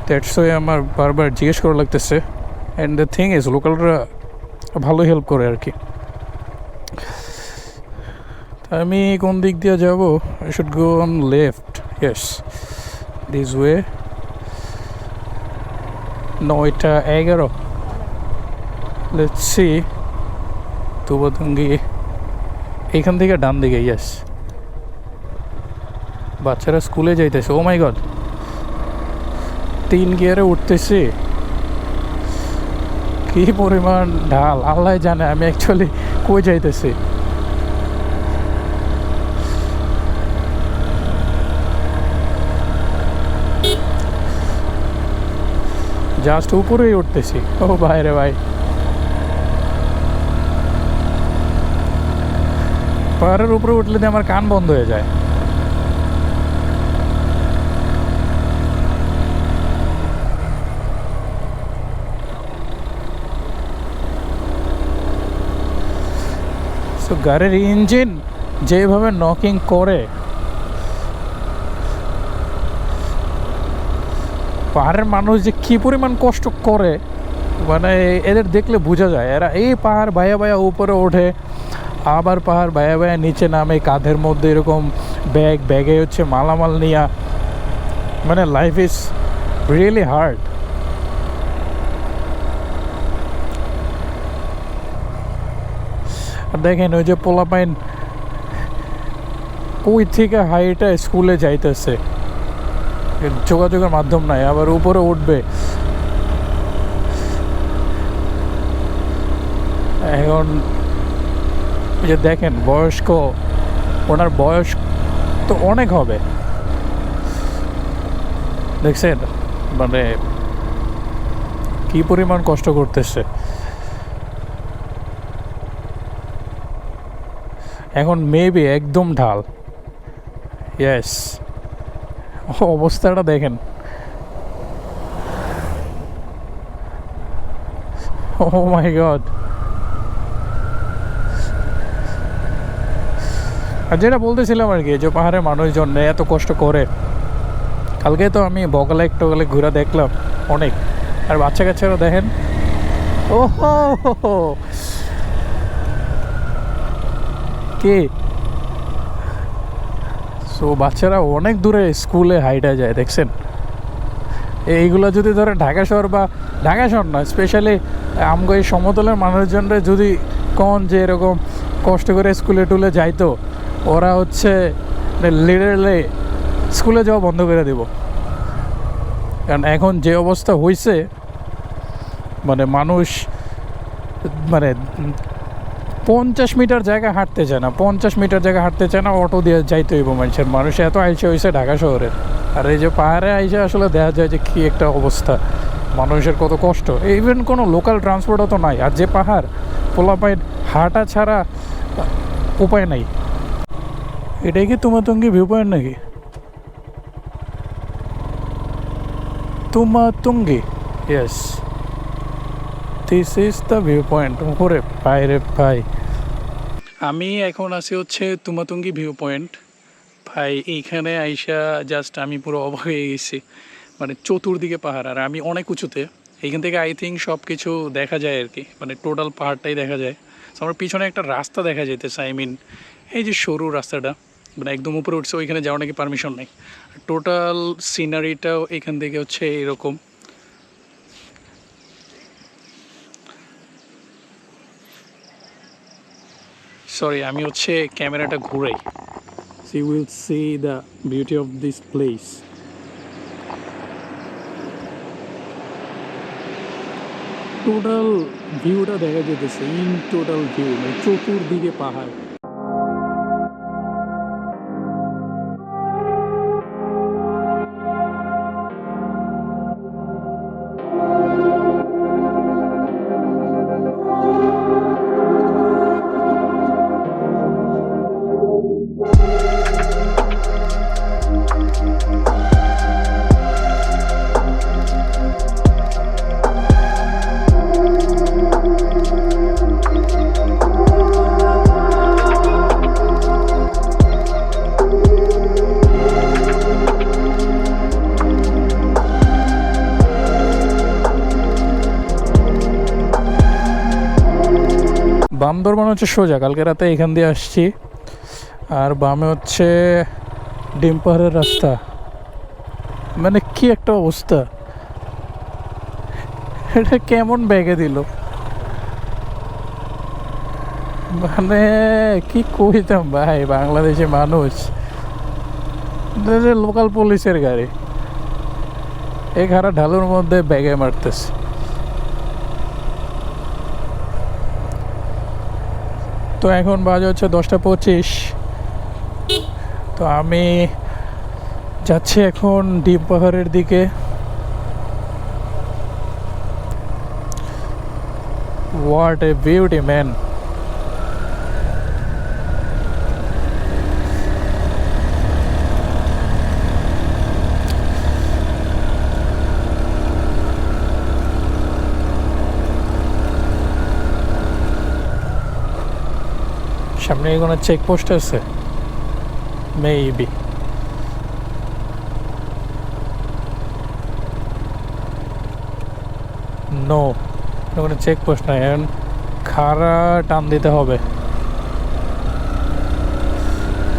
দ্যাটস ওয়াই আমার বারবার জিজ্ঞেস করা লাগতেছে। অ্যান্ড দ্য থিং ইজ লোকালরা ভালো হেল্প করে আর কি। আমি কোন দিক দিয়ে যাব? I should go on left, yes, this way. 9:11, let's see. Tumatungi এইখান থেকে ডান দিকে, ইয়েস। বাচ্চারা স্কুলে যাইতেছে, ও মাই গড, 3 গিয়ারে উঠতেছি, কি পরিমাণ ঢাল আল্লাহ জানে। আমি অ্যাকচুয়ালি কই যাইতেছি? জাস্ট উপরেই উঠতেছি। ও ভাই রে ভাই, পাহাড়ের উপরে উঠলে দিয়ে আমার কান বন্ধ হয়ে যায়। তো গাড়ির ইঞ্জিন যেভাবে নকিং করে, পাহাড়ের মানুষ যে কী পরিমাণ কষ্ট করে, মানে এদের দেখলে বোঝা যায়। এরা এই পাহাড় বায়া বায়া উপরে ওঠে, আবার পাহাড় বায়া বায়া নিচে নামে, কাঁধের মধ্যে এরকম ব্যাগে হচ্ছে মালামাল নিয়া। মানে লাইফ ইজ রিয়েলি হার্ড। আর দেখেন ওই যে পোলাপাইন কই থেকে হাইটা স্কুলে যাইতেছে, যোগাযোগের মাধ্যম নাই, আবার উপরে উঠবে। এখন যে দেখেন বয়স্ক, ওনার বয়স তো অনেক হবে, দেখছেন মানে কি পরিমাণ কষ্ট করতেছে। এখন মেবি একদম ঢাল, ইয়েস। অবস্থাটা দেখেন, ও মাই গড। আর যেটা বলতেছিলাম আর কি, যে পাহাড়ের মানুষজন এত কষ্ট করে। কালকে তো আমি বগলে একটু ঘুরে দেখলাম অনেক। আর বাচ্চা কাচ্চারা দেখেন, ও কে, সো বাচ্চারা অনেক দূরে স্কুলে হাইটা যায়, দেখছেন। এইগুলো যদি ধরে ঢাকা শহর, বা ঢাকা শহর না, স্পেশালি আমগো এই সমতলের মানুষজনরা যদি কোন যে এরকম কষ্ট করে স্কুলে টুলে যাইতো, ওরা হচ্ছে লিটারালি স্কুলে যাওয়া বন্ধ করে দেব। কারণ এখন যে অবস্থা হয়েছে, মানে মানুষ মানে 50 মিটার জায়গা হাঁটতে চায় না, 50 মিটার জায়গা হাঁটতে চায় না, অটো দিয়ে যাইতে হইব মানুষের। মানুষ এত আইসে হয়েছে ঢাকা শহরে। আর এই যে পাহাড়ে আইসে আসলে দেখা যায় যে কী একটা অবস্থা, মানুষের কত কষ্ট। ইভেন কোনো লোকাল ট্রান্সপোর্টও তো নাই। আর যে পাহাড়, পোলাপাইন হাঁটা ছাড়া উপায় নাই। এটাই কি তুমাতুঙ্গি ভিউ পয়েন্ট নাকি? Tumatungi, yes, this is the view point. উপরে বাইরে ভাই, আমি এখন আছি হচ্ছে তুমাতুঙ্গি ভিউ পয়েন্ট। ভাই এইখানে আইসা জাস্ট আমি পুরো অবাক হয়ে গেছি। মানে চতুর্দিকে পাহাড়, আর আমি অনেক উঁচুতে। এইখান থেকে আই থিঙ্ক সব কিছু দেখা যায় আর কি, মানে টোটাল পাহাড়টাই দেখা যায়। আমার পিছনে একটা রাস্তা দেখা যাইতেছে, আই মিন এই যে সরু রাস্তাটা, মানে একদম উপরে উঠছে, ওইখানে যাওয়ার নাকি পারমিশন নেই। টোটাল সিনারিটাও এখান থেকে হচ্ছে এরকম। সরি, আমি হচ্ছে ক্যামেরাটা ঘুরাই, so you will see the beauty of this place. Total ভিউটা দেখা যেতেছে, ইন টোটাল ভিউ, মানে চতুর্দিকে পাহাড়। বান্দরবান হচ্ছে সোজা, কালকে রাতে এখান দিয়ে আসছি, আর বামে হচ্ছে ডিম পাহাড়ের রাস্তা। মানে কি একটা অবস্থা, এটা কেমন ব্যাগে দিল, মানে কি কইতাম ভাই, বাংলাদেশে মানুষ লোকাল পুলিশের গাড়ি এই খারা ঢালুর মধ্যে ব্যাগে মারতেছে। তো এখন বাজে হচ্ছে 10:25। তো আমি যাচ্ছি এখন ডিম পাহাড়ের দিকে। What a beauty man. সামনে কোনো চেকপোস্ট আছে মেবি। নো, কোনো চেকপোস্ট নাই, এখন খাড়া টান দিতে হবে।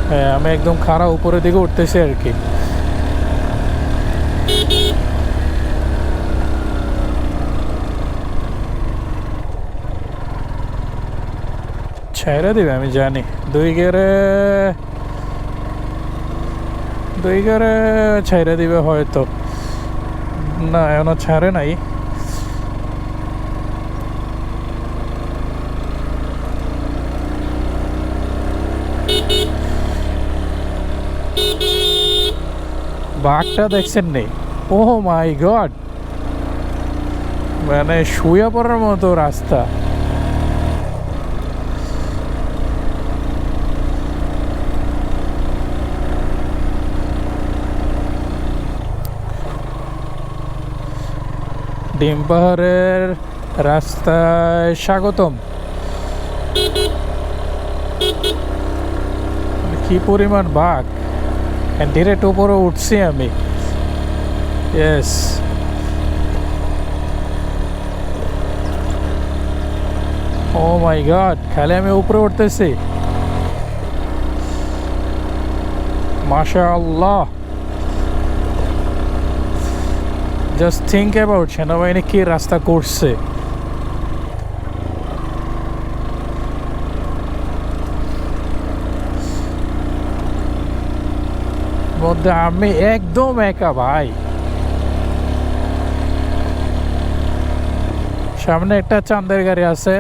হ্যাঁ, আমি একদম খাড়া উপরের দিকে উঠতেছি আর কি। ছাইরা দিবে আমি জানি, দুই গেরে ছাইরা দিবে হয়তো, না এখনো ছাড়ে নাই। বাঘটা দেখছেন নেই? ও মাই গড, মানে শুয়ে পড়ার মতো রাস্তা। ডিম পাহাড়ের রাস্তায় স্বাগতম। কি পরিমাণ বাঘ, ডিরেক্ট উপরে উঠছি আমি। ইয়েস, ও মাই গড, খালি আমি উপরে উঠতেছি। মাশাআল্লাহ, জাস্ট থিঙ্ক অ্যাবাউট সেনাবাহিনী কি রাস্তা করছে। মধ্যে আমি একদম একা ভাই। সামনে একটা চাঁদের গাড়ি আছে,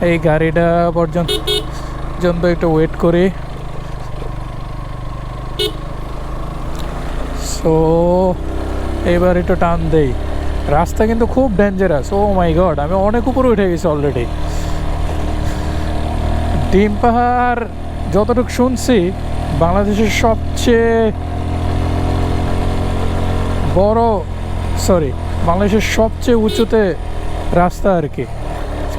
এই গাড়িটা পর্যন্ত একটু ওয়েট করি। সো এবার একটু টান দেই। রাস্তা কিন্তু খুব ডেঞ্জারাস। ও মাই গড, আমি অনেক উপরে উঠে গেছি অলরেডি। ডিম পাহাড় যতটুকু শুনছি বাংলাদেশের বাংলাদেশের সবচেয়ে উঁচুতে রাস্তা আর কি।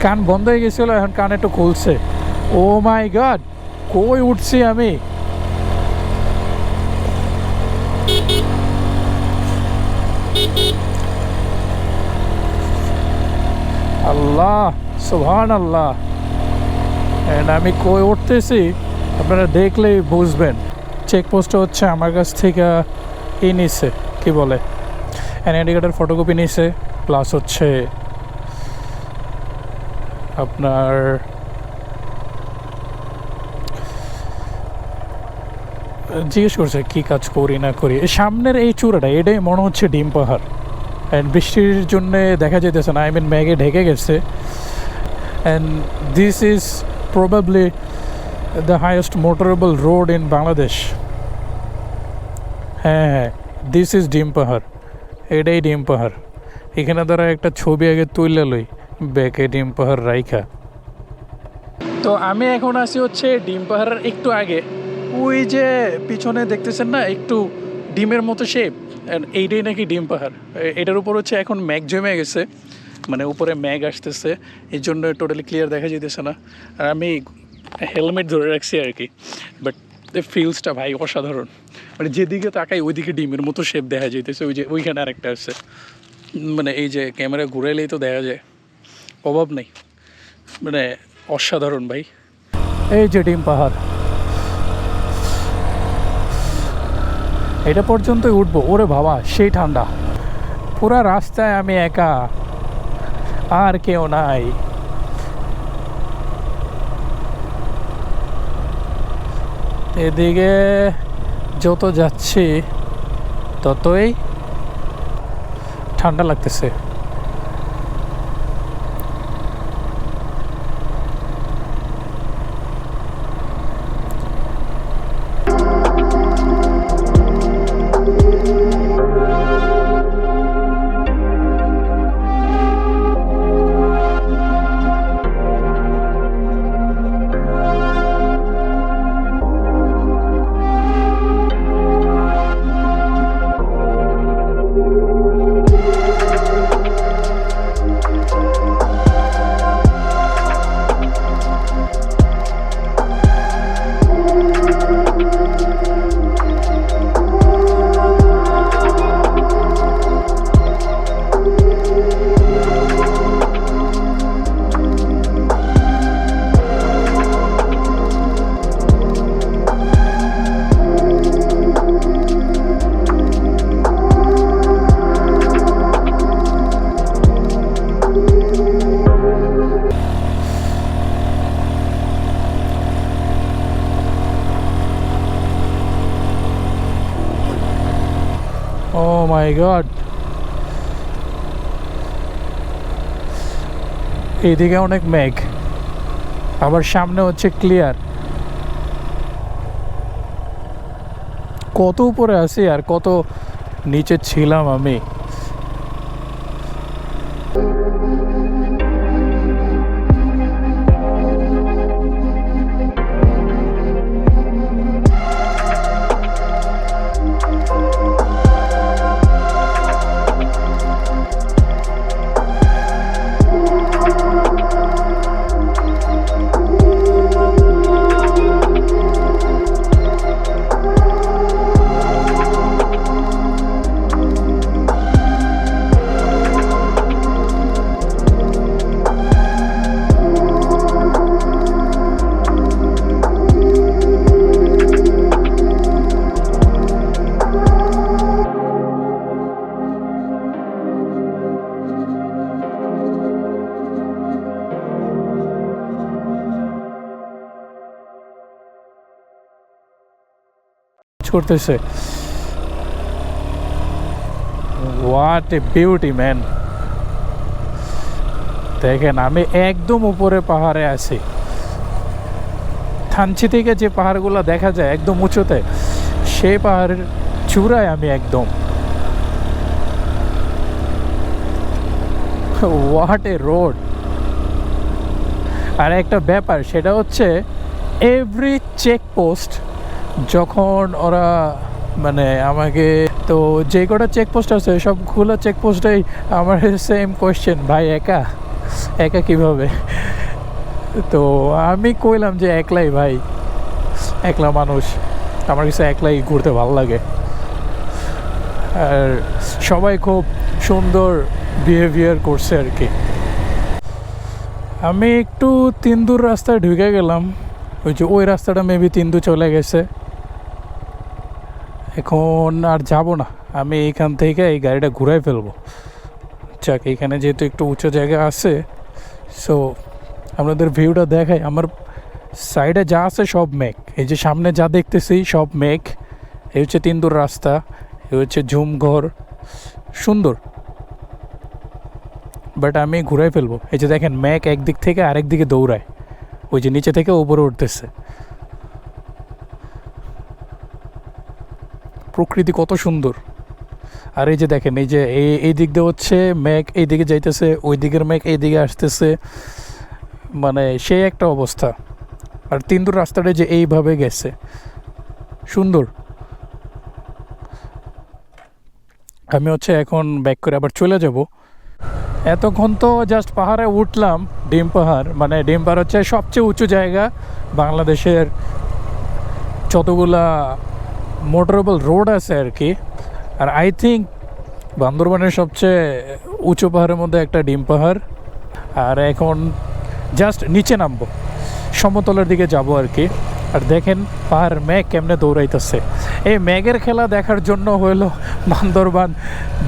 কান বন্ধ হয়ে গেছিল, এখন কান একটু খুলছে। ও মাই গড, কই উঠছি আমি। আল্লাহ, সুবহানাল্লাহ। এন্ড আমি কই উঠতেছি আপনারা দেখলেই বুঝবেন। চেকপোস্টটা হচ্ছে আমার কাছ থেকে নিছে, কি বলে, এনআইডি কার্ডের ফটোকপি নিছে, প্লাস হচ্ছে আপনার জিজ্ঞেস করছে কি কাজ করি না করি। সামনের এই চূড়াটা, এটাই মনে হচ্ছে ডিম পাহাড়। অ্যান্ড বৃষ্টির জন্যে দেখা যেতেছে না, মেঘে ঢেকে গেছে। And this is probably the highest motorable road in Bangladesh. হ্যাঁ, দিস ইজ ডিম পাহাড়, এটাই ডিম পাহাড়। এখানে দ্বারা একটা ছবি আগে তুলে লই ব্যাকে ডিম পাহাড় রাইখা। তো আমি এখন আসি হচ্ছে ডিম পাহাড়ের একটু আগে, ওই যে পিছনে দেখতেছেন না একটু ডিমের মতো শেপ, এইটাই নাকি ডিম পাহাড়। এটার উপর হচ্ছে এখন মেঘ জমে গেছে, মানে উপরে মেঘ আসতেছে, এই জন্য টোটালি ক্লিয়ার দেখা যেতেছে না। আর আমি হেলমেট ধরে রাখছি আর কি, বাট ফিলসটা ভাই অসাধারণ। মানে যেদিকে তাকাই ওইদিকে ডিমের মতো শেপ দেখা যেতেছে। ওই যে ওইখানে আরেকটা আছে, মানে এই যে ক্যামেরা ঘুরাইলেই তো দেখা যায়, অভাব নেই। মানে অসাধারণ ভাই। এই যে ডিম পাহাড়, এটা পর্যন্তই উঠবো। ওরে বাবা, সেই ঠান্ডা। পুরা রাস্তায় আমি একা, আর কেউ নাই। এদিকে যত যাচ্ছি ততই ঠান্ডা লাগতেছে। Oh my god, এইদিকে অনেক মেঘ, আবার সামনে হচ্ছে ক্লিয়ার। কত উপরে আছি আর কত নিচে ছিলাম আমি। করতেছে। What a beauty man. দেখেন আমি একদম উপরে পাহাড়ে আছি। থানচি থেকে যে পাহাড়গুলো দেখা যায় একদম উঁচুতে, সেই পাহাড়ের চূড়ায় আমি একদম। What a road. আর একটা ব্যাপার, সেটা হচ্ছে এভরি চেকপোস্ট যখন ওরা মানে আমাকে, তো যে কটা চেকপোস্ট আছে সবগুলো চেকপোস্টেই আমার সেম কোয়েশ্চেন, ভাই একা একা কীভাবে? তো আমি কইলাম যে একলাই ভাই, একলা মানুষ, আমার কাছে একলাই ঘুরতে ভালো লাগে। আর সবাই খুব সুন্দর বিহেভিয়ার করছে আর কি। আমি একটু তিন্দুর রাস্তায় ঢুকে গেলাম, ওই রাস্তাটা মেবি তিন্দু চলে গেছে। এখন আর যাব না, আমি এইখান থেকে এই গাড়িটা ঘুরাই ফেলবো। যাক, এইখানে যেহেতু একটু উঁচু জায়গা আছে, সো আপনাদের ভিউটা দেখাই। আমার সাইডে যা আছে সব মেঘ, এই যে সামনে যা দেখতেছি সব মেঘ। এই হচ্ছে তিন্দুর রাস্তা, এই হচ্ছে ঝুমঘর, সুন্দর। বাট আমি ঘুরাই ফেলবো। এই যে দেখেন মেঘ একদিক থেকে আরেক দিকে দৌড়ায়, ওই যে নিচে থেকে উপরে উঠতেছে। প্রকৃতি কত সুন্দর। আর এই যে দেখেন, এই যে এই দিক দিয়ে হচ্ছে মেঘ এই দিকে যাইতেছে, ওই দিকের মেঘ এই দিকে আসতেছে, মানে সেই একটা অবস্থা। আর তিন্দুর রাস্তাটা যে এইভাবে গেছে, সুন্দর। আমি হচ্ছে এখন ব্যাক করে আবার চলে যাব। এতক্ষণ তো জাস্ট পাহাড়ে উঠলাম, ডিম পাহাড়। মানে ডিম পাহাড় হচ্ছে সবচেয়ে উঁচু জায়গা বাংলাদেশের, যতগুলা মোটরেবল রোড আছে আর কি। আর আই থিঙ্ক বান্দরবানের সবচেয়ে উঁচু পাহাড়ের মধ্যে একটা ডিম পাহাড়। আর এখন জাস্ট নিচে নামবো, সমতলের দিকে যাব আর কি। আর দেখেন পাহাড় মেঘ কেমনে দৌড়াইতেছে। এই মেঘের খেলা দেখার জন্য হইলো বান্দরবান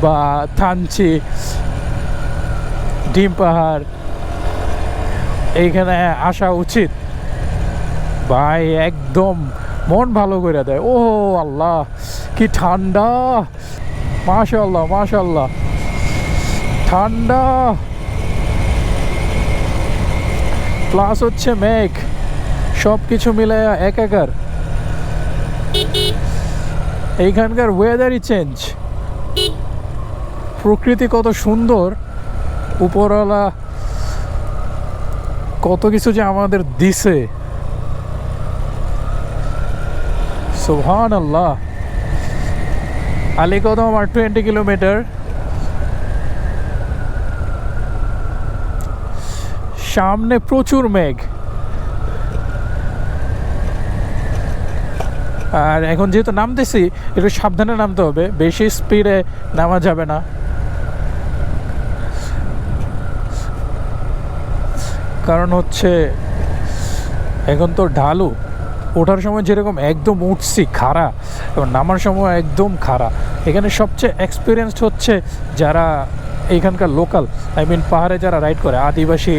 বা থানচি, ডিম পাহাড় এইখানে আসা উচিত ভাই। একদম মন ভালো করে দেয়। ও আল্লাহ কি ঠান্ডা, মাশাআল্লাহ মাশাআল্লাহ, ঠান্ডা প্লাস হচ্ছে মেঘ, সব কিছু মিলে একাকার। এইখানকার ওয়েদারই চেঞ্জ। প্রকৃতি কত সুন্দর, উপরওয়ালা কত কিছু যে আমাদের দিছে, সুবহানাল্লাহ। আলীকদম আর 20 কিলোমিটার। সামনে প্রচুর মেঘ। আর এখন যেহেতু নামতেছি একটু সাবধানে নামতে হবে, বেশি স্পিডে নামা যাবে না। কারণ হচ্ছে এখন তো ঢালু, ওঠার সময় যেরকম একদম উঠছি খাড়া, এবং নামার সময় একদম খাড়া। এখানে সবচেয়ে এক্সপিরিয়েন্সড হচ্ছে যারা এইখানকার লোকাল, আই মিন পাহাড়ে যারা রাইড করে, আদিবাসী,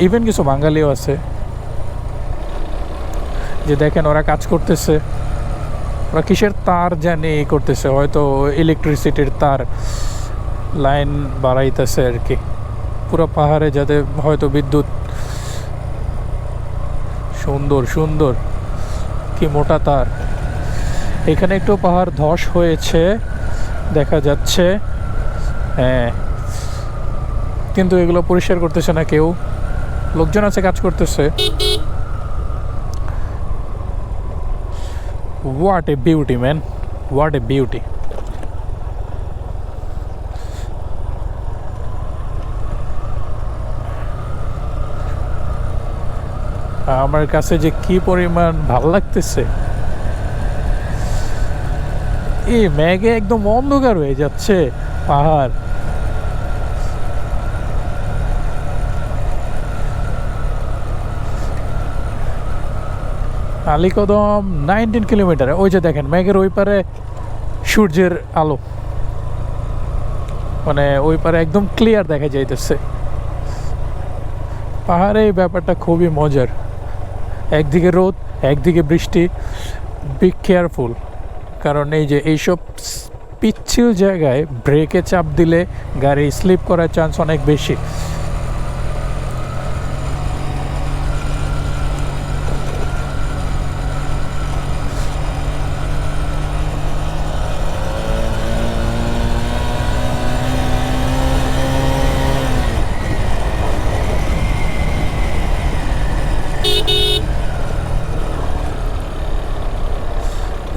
ইভেন কিছু বাঙালিও আছে। যে দেখেন ওরা কাজ করতেছে, ওরা কিসের তার জানি করতেছে, হয়তো ইলেকট্রিসিটির তার লাইন বাড়াইতেছে আর কি পুরো পাহাড়ে, যাতে হয়তো বিদ্যুৎ। সুন্দর সুন্দর, কি মোটা তার। এখানে একটু পাহাড় ধস হয়েছে দেখা যাচ্ছে, হ্যাঁ, কিন্তু এগুলো পরিষ্কার করতেছে না কেউ, লোকজন আছে কাজ করতেছে। What a beauty, man. What a beauty. আমার কাছে যে কি পরিমাণ ভালো লাগতেছে। এই মেঘে একদম অন্ধকার হয়ে যাচ্ছে পাহাড়। আলীকদম 19 কিলোমিটার। ওই যে দেখেন মেঘের ওই পারে সূর্যের আলো, মানে ওই পারে একদম ক্লিয়ার দেখা যাইতেছে। পাহাড়ে এই ব্যাপারটা খুবই মজার, একদিকে রোদ একদিকে বৃষ্টি। বি কেয়ারফুল, কারণ এই যে এইসব পিচ্ছিল জায়গায় ব্রেকে চাপ দিলে গাড়ি স্লিপ করার চান্স অনেক বেশি।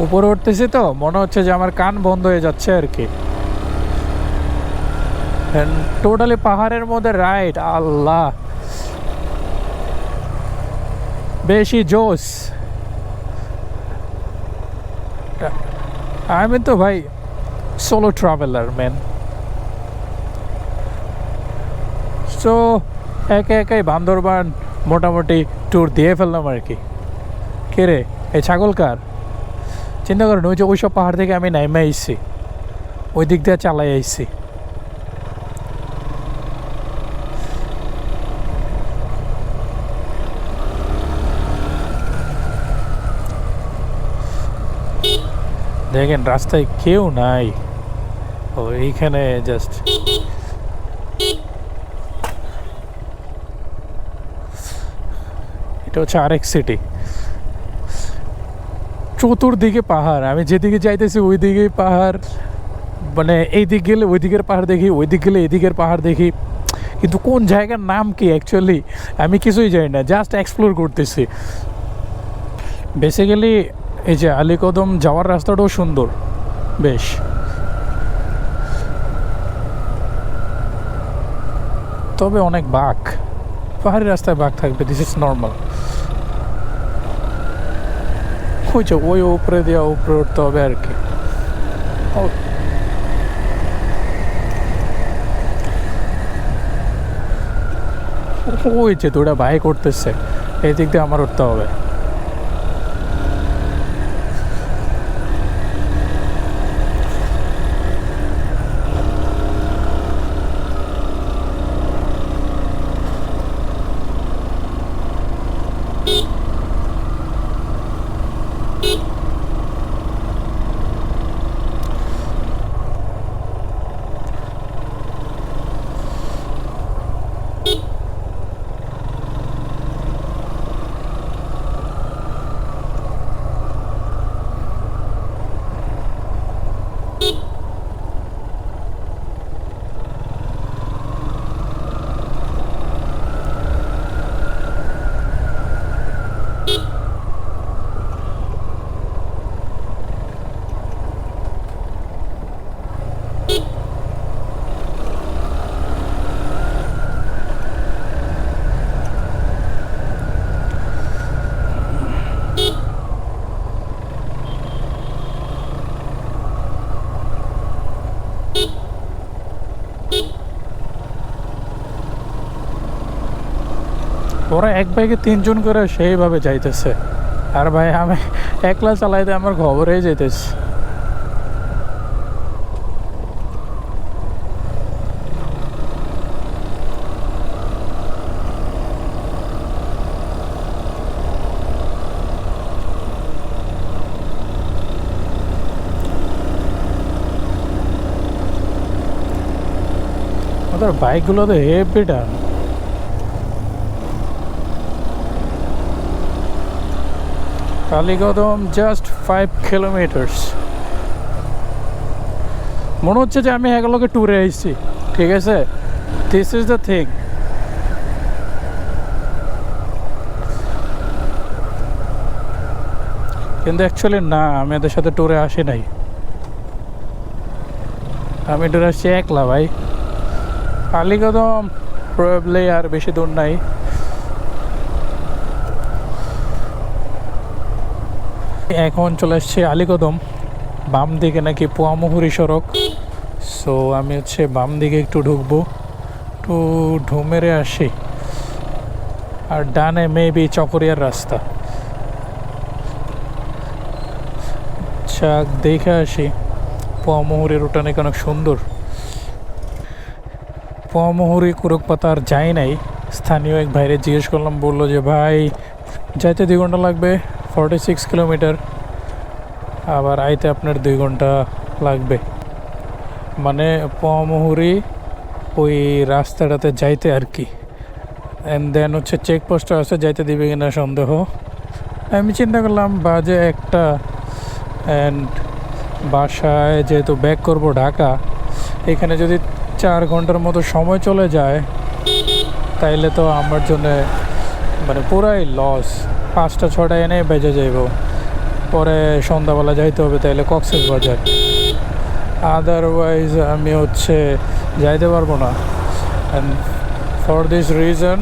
উপরে উঠতেছি তো মনে হচ্ছে যে আমার কান বন্ধ হয়ে যাচ্ছে আর কি। টোটালি পাহাড়ের মধ্যে রাইড, আল্লাহ বেশি জোশ। আমি তো ভাই সোলো ট্রাভেলার ম্যান, সো একে একাই বান্দরবান মোটামুটি ট্যুর দিয়ে ফেললাম আর কি। কে রে এই ছাগল কার? চিন্তা করেন ওই যে ওইসব পাহাড় থেকে আমি নাইমে আইসি, ওই দিক দিয়ে চালাই আইসি। দেখেন রাস্তায় কেউ নাই, ও এইখানে জাস্ট এটা হচ্ছে আরেক সিটি। চতুর্দিকে পাহাড়, আমি যেদিকে যাইতেছি ওই দিকে পাহাড়, মানে এই দিক গেলে ওই দিকের পাহাড় দেখি, ওই দিক গেলে এদিকের পাহাড় দেখি, কিন্তু কোন জায়গার নাম কি অ্যাকচুয়ালি আমি কিছুই জানি না, জাস্ট এক্সপ্লোর করতেছি। বেসিক্যালি এই যে আলীকদম যাওয়ার রাস্তাটাও সুন্দর বেশ, তবে অনেক বাঁক, পাহাড়ি রাস্তায় বাঁক থাকবে, দিস ইজ নর্মাল। ওই যে ওই উপরে দিয়ে উপরে উঠতে হবে আর কি। ওই যে দুটা ভাই করতেছে, এই দিক দিয়ে আমার উঠতে হবে। ওরা এক বাইকে 3 জন করে সেইভাবে যাইতেছে, আর ভাই আমি একলা চালাইতে আমার খবর হয়ে যাইতেছে। ওদের বাইকগুলো তো হেভি টান। কালীকদম জাস্ট 5 কিলোমিটার্স। মনে হচ্ছে যে আমি এগুলোকে ট্যুরে আসছি, ঠিক আছে, দিস ইজ দ্য থিং। কিন্তু অ্যাকচুয়ালি না, আমি এদের সাথে ট্যুরে আসি নাই, আমি ট্যুরে আসছি একলা ভাই। কালীকদম প্রবাবলি আর বেশি দূর নাই। এখন চলে আসছে আলীকদম, বাম দিকে নাকি পোয়ামুহুরি সড়ক। সো আমি হচ্ছে বাম দিকে একটু ঢুকবো, একটু ঢুমেরে আসি, আর ডানে মেবি চকরিয়ার রাস্তা। আচ্ছা দেখে আসি পোয়ামুহুরি রুটটা নাকি অনেক সুন্দর। পোয়ামুহুরি কুরুকপাতা আর যাই নাই, স্থানীয় এক ভাইরে জিজ্ঞেস করলাম, বললো যে ভাই যাইতে 2 ঘন্টা লাগবে, 46 কিলোমিটার, আবার আইতে আপনার 2 ঘন্টা লাগবে। মানে পোয়ামুহুরি ওই রাস্তাটাতে যাইতে আর কি। অ্যান্ড দেন হচ্ছে চেকপোস্টটা আছে, যাইতে দিবে কিনা সন্দেহ। আমি চিন্তা করলাম বাজে 1টা, অ্যান্ড বাসায় যেহেতু ব্যাক করব ঢাকা, এখানে যদি 4 ঘন্টার মতো সময় চলে যায় তাইলে তো আমার জন্যে মানে পুরাই লস। 5টা 6টা এনে বেজে যাইব, পরে সন্ধ্যাবেলা যাইতে হবে তাইলে কক্সবাজার। আদারওয়াইজ আমি হচ্ছে যাইতে পারবো না। অ্যান্ড ফর দিস রিজন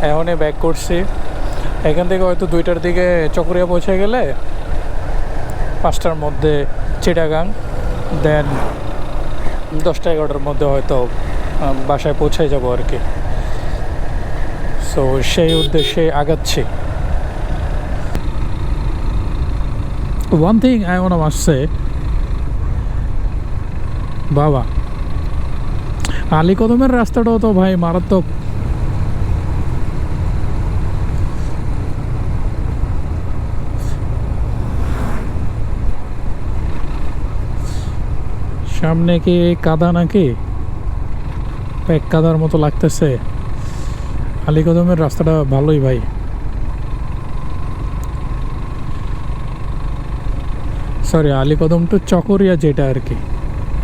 এখনই ব্যাক করছি। এখান থেকে হয়তো 2টার দিকে চকরিয়া পৌঁছে গেলে 5টার মধ্যে চিটাগাং, দেন 10টা 11টার মধ্যে হয়তো বাসায় পৌঁছে যাব আর কি। সো সেই উদ্দেশ্যে আগাচ্ছি। One thing I want to say, বাবা আলীকদমের রাস্তাটাও তো ভাই মারাত্মক। সামনে কি কাদা নাকি, এক কাদার মতো লাগতেছে। আলীকদমের রাস্তাটা ভালোই ভাই। সরি, আলীকদম টু চকরিয়া যেটা আর কি,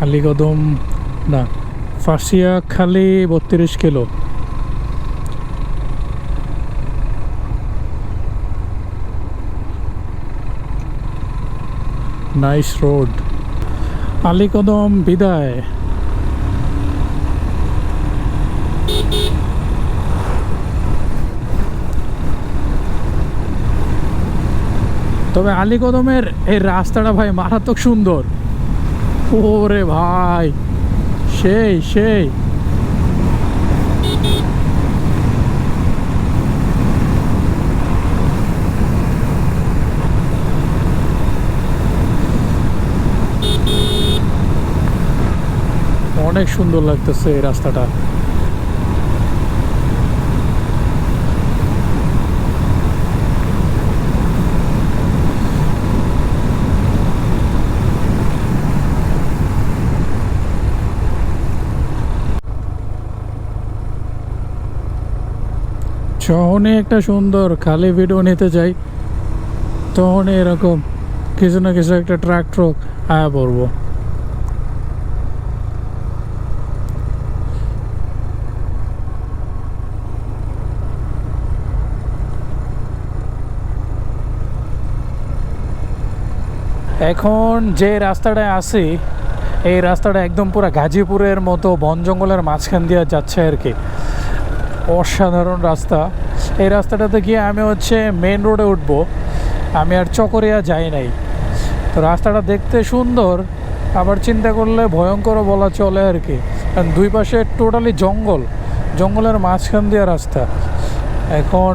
আলীকদম না, ফাঁসিয়া খালি 32 কিলো। Nice road. আলীকদম বিদায়। তবে আলীকদমের এই রাস্তাটা ভাই মারাত্মক সুন্দর। ওরে ভাই সেই সেই অনেক সুন্দর লাগতেছে এই রাস্তাটা। যখনই একটা সুন্দর খালি ভিডিও নিতে যাই তখনই এরকম কিছু না কিছু একটা ট্রাক আয়া পড়বো। এখন যে রাস্তাটায় আছি এই রাস্তাটা একদম পুরো গাজীপুরের মতো বন জঙ্গলের মাঝখান দিয়ে যাচ্ছে আর কি। অসাধারণ রাস্তা। এই রাস্তাটাতে গিয়ে আমি মেন রোডে উঠবো। আমি আর চকরিয়া যাই নাই। তো রাস্তাটা দেখতে সুন্দর, আবার চিন্তা করলে ভয়ঙ্করও বলা চলে আর কি। কারণ দুই পাশে টোটালি জঙ্গলের মাঝখান দিয়ে রাস্তা। এখন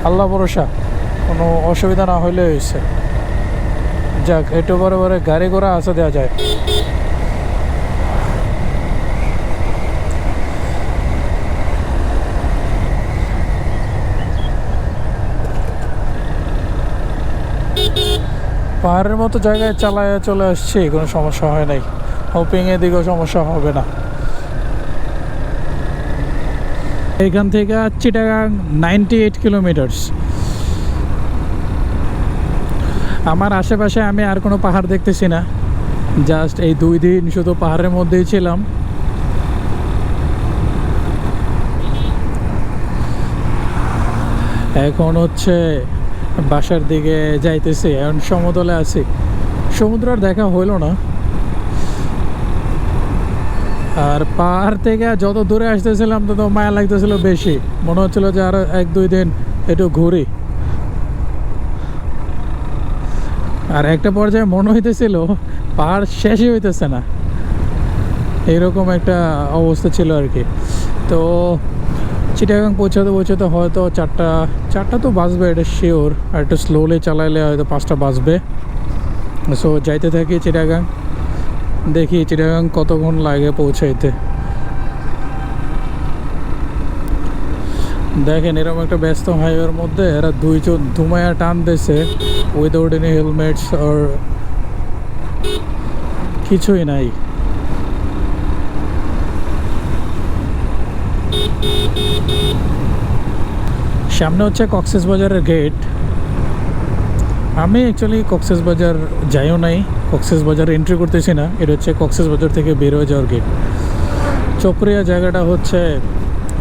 আল্লাহ ভরসা, কোনো অসুবিধা না হইলে হয়েছে। যাক, একটু বড় বড় গাড়ি ঘোড়া আসা দেওয়া যায়। পাহাড়ের মতো জায়গায় চালায় চলে আসছি, কোনো সমস্যা হয় নাই। হোপিং এদিকেও সমস্যা হবে না। এখান থেকে চিটাগাং 98 কিলোমিটার্স। আমার আশেপাশে আমি আর কোনো পাহাড় দেখতেছি না, জাস্ট এই 2 দিন শুধু পাহাড়ের মধ্যেই ছিলাম। এখন বাসার দিকে যাইতেছি। এখন সমতলে আছি, সমুদ্র আর দেখা হইলো না। আর পাহাড় থেকে যত দূরে আসতেছিলাম তত মায়া লাগতেছিল বেশি। মনে হচ্ছিল যে আরো 1-2 দিন একটু ঘুরি। আর একটা পর্যায়ে মনে হইতেছিল পাহাড় শেষই হইতেছে না, এইরকম একটা অবস্থা ছিল আর কি। তো চিটাগাং পৌঁছাতে হয়তো 4টা তো বাজবে, এটা শিওর। আর একটু স্লোলি চালাইলে হয়তো 5টা বাজবে। সো যাইতে থাকি চিটাগাং, দেখি চিটাগাং কতক্ষণ লাগে পৌঁছাইতে। দেখেন এরকম একটা ব্যস্ত হাইওয়ের মধ্যে এরা 2 জন ধুমায়া টান দিয়েছে উইদাউট এনি হেলমেটস আর কিছুই নাই। সামনে কক্সবাজারের গেট। আমি অ্যাকচুয়ালি কক্সবাজার যাইও নাই, কক্সবাজার এন্ট্রি করতেছি না। এটা কক্সবাজার থেকে বের হয়ে যাওয়ার গেট। চকরিয়া জায়গাটা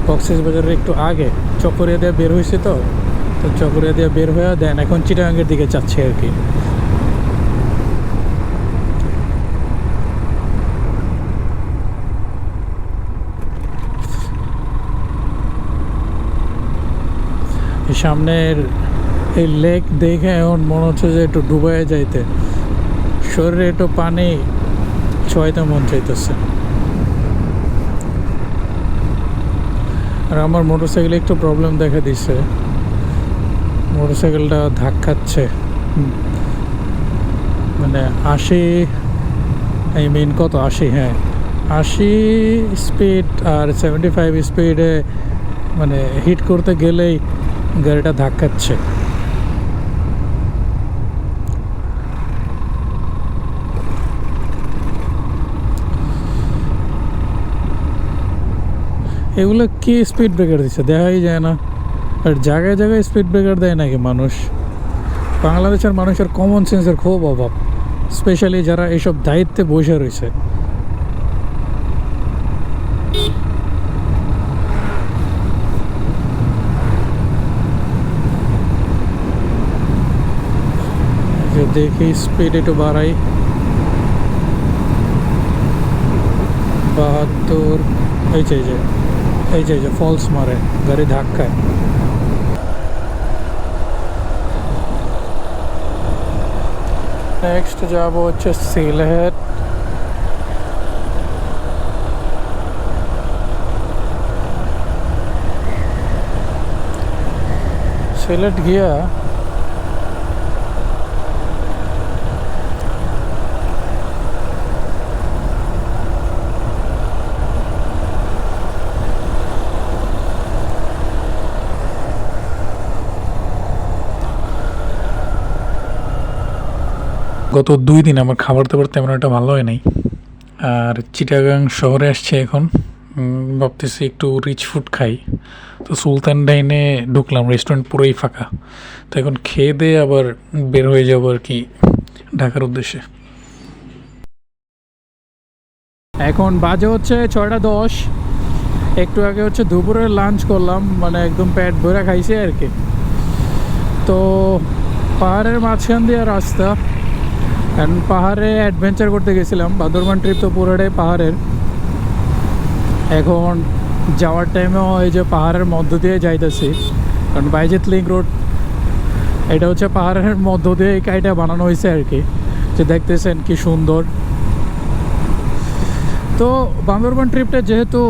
কক্সবাজারের একটু আগে। চকরিয়া দিয়ে বের হয়েছে, তো চকরিয়া দিয়ে বের হয়ে দেন এখন চিটাগাংয়ের দিকে যাচ্ছে আর কি। সামনের এই লেক দেখে এখন মনে হচ্ছে যে একটু ডুবে যাইতে, শরীরে একটু পানি ছোঁয়াইতে মন চাইতেছে। আর আমার মোটরসাইকেলে একটু প্রবলেম দেখা দিচ্ছে, মোটরসাইকেলটা ধাক্কাচ্ছে। মানে 80, আই মিন কত 80, হ্যাঁ 80 স্পিড আর 75 স্পিডে মানে হিট করতে গেলেই গাড়িটা ধাক্কাচ্ছে। এগুলো কি স্পিড ব্রেকার দিচ্ছে দেখাই যায় না। আর জায়গায় জায়গায় স্পিড ব্রেকার দেয় নাকি মানুষ? বাংলাদেশের মানুষের কমন সেন্সের খুব অভাব, স্পেশালি যারা এইসব দায়িত্বে বসে রয়েছে। দেখি স্পিড একটু বাড়াই। 72। এই যে ফলস মারে, গাড়ি ধাক্কায়। নেক্সট যাব সিলেট। সিলেট গিয়া গত 2 দিন আমার খাবার দাবার তেমন একটা ভালো হয় নাই। আর চিটাগাং শহরে আসছে এখন, ভাবতেছি একটু রিচ ফুড খাই। তো সুলতান ডাইনে ঢুকলাম, রেস্টুরেন্ট পুরোই ফাঁকা। তো এখন খেয়ে দিয়ে আবার বের হয়ে যাবো আর কি ঢাকার উদ্দেশ্যে। এখন বাজে হচ্ছে 6:10। একটু আগে হচ্ছে দুপুরের লাঞ্চ করলাম, মানে একদম পেট ভরে খাইছে আর কি। তো পাহাড়ের মাঝখান দিয়ে রাস্তা, কারণ পাহাড়ে অ্যাডভেঞ্চার করতে গেছিলাম। বান্দরবান ট্রিপ তো পুরোটাই পাহাড়ের। এখন যাওয়ার টাইমেও এই যে পাহাড়ের মধ্য দিয়ে যাইতেছি, কারণ বাইজিৎ লিঙ্ক রোড এটা হচ্ছে পাহাড়ের মধ্য দিয়ে এই কাইটা বানানো হয়েছে আর কি, যে দেখতেছেন কি সুন্দর। তো বান্দরবান ট্রিপটা যেহেতু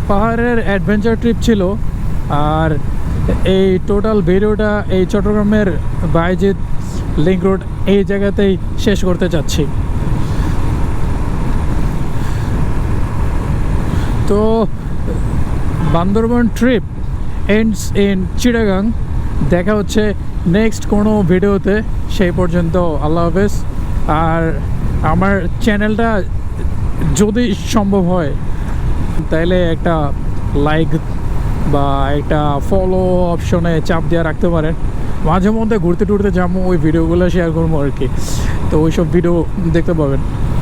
পাহাড়ের অ্যাডভেঞ্চার ট্রিপ ছিল, আর এই টোটাল ভিডিওটা এই চট্টগ্রামের বাইজিৎ লিঙ্ক রোড এই জায়গাতেই শেষ করতে চাচ্ছি। তো Bandarban trip ends in Chittagong. দেখা হচ্ছে নেক্সট কোনো ভিডিওতে, সেই পর্যন্ত আল্লাহ হাফেজ। আর আমার চ্যানেলটা যদি সম্ভব হয় তাইলে একটা লাইক বা একটা ফলো অপশনে চাপ দিয়ে রাখতে পারেন। মাঝে মধ্যে ঘুরতে টুরতে যাবো, ওই ভিডিওগুলো শেয়ার করবো আর কি, তো ওইসব ভিডিও দেখতে পাবেন।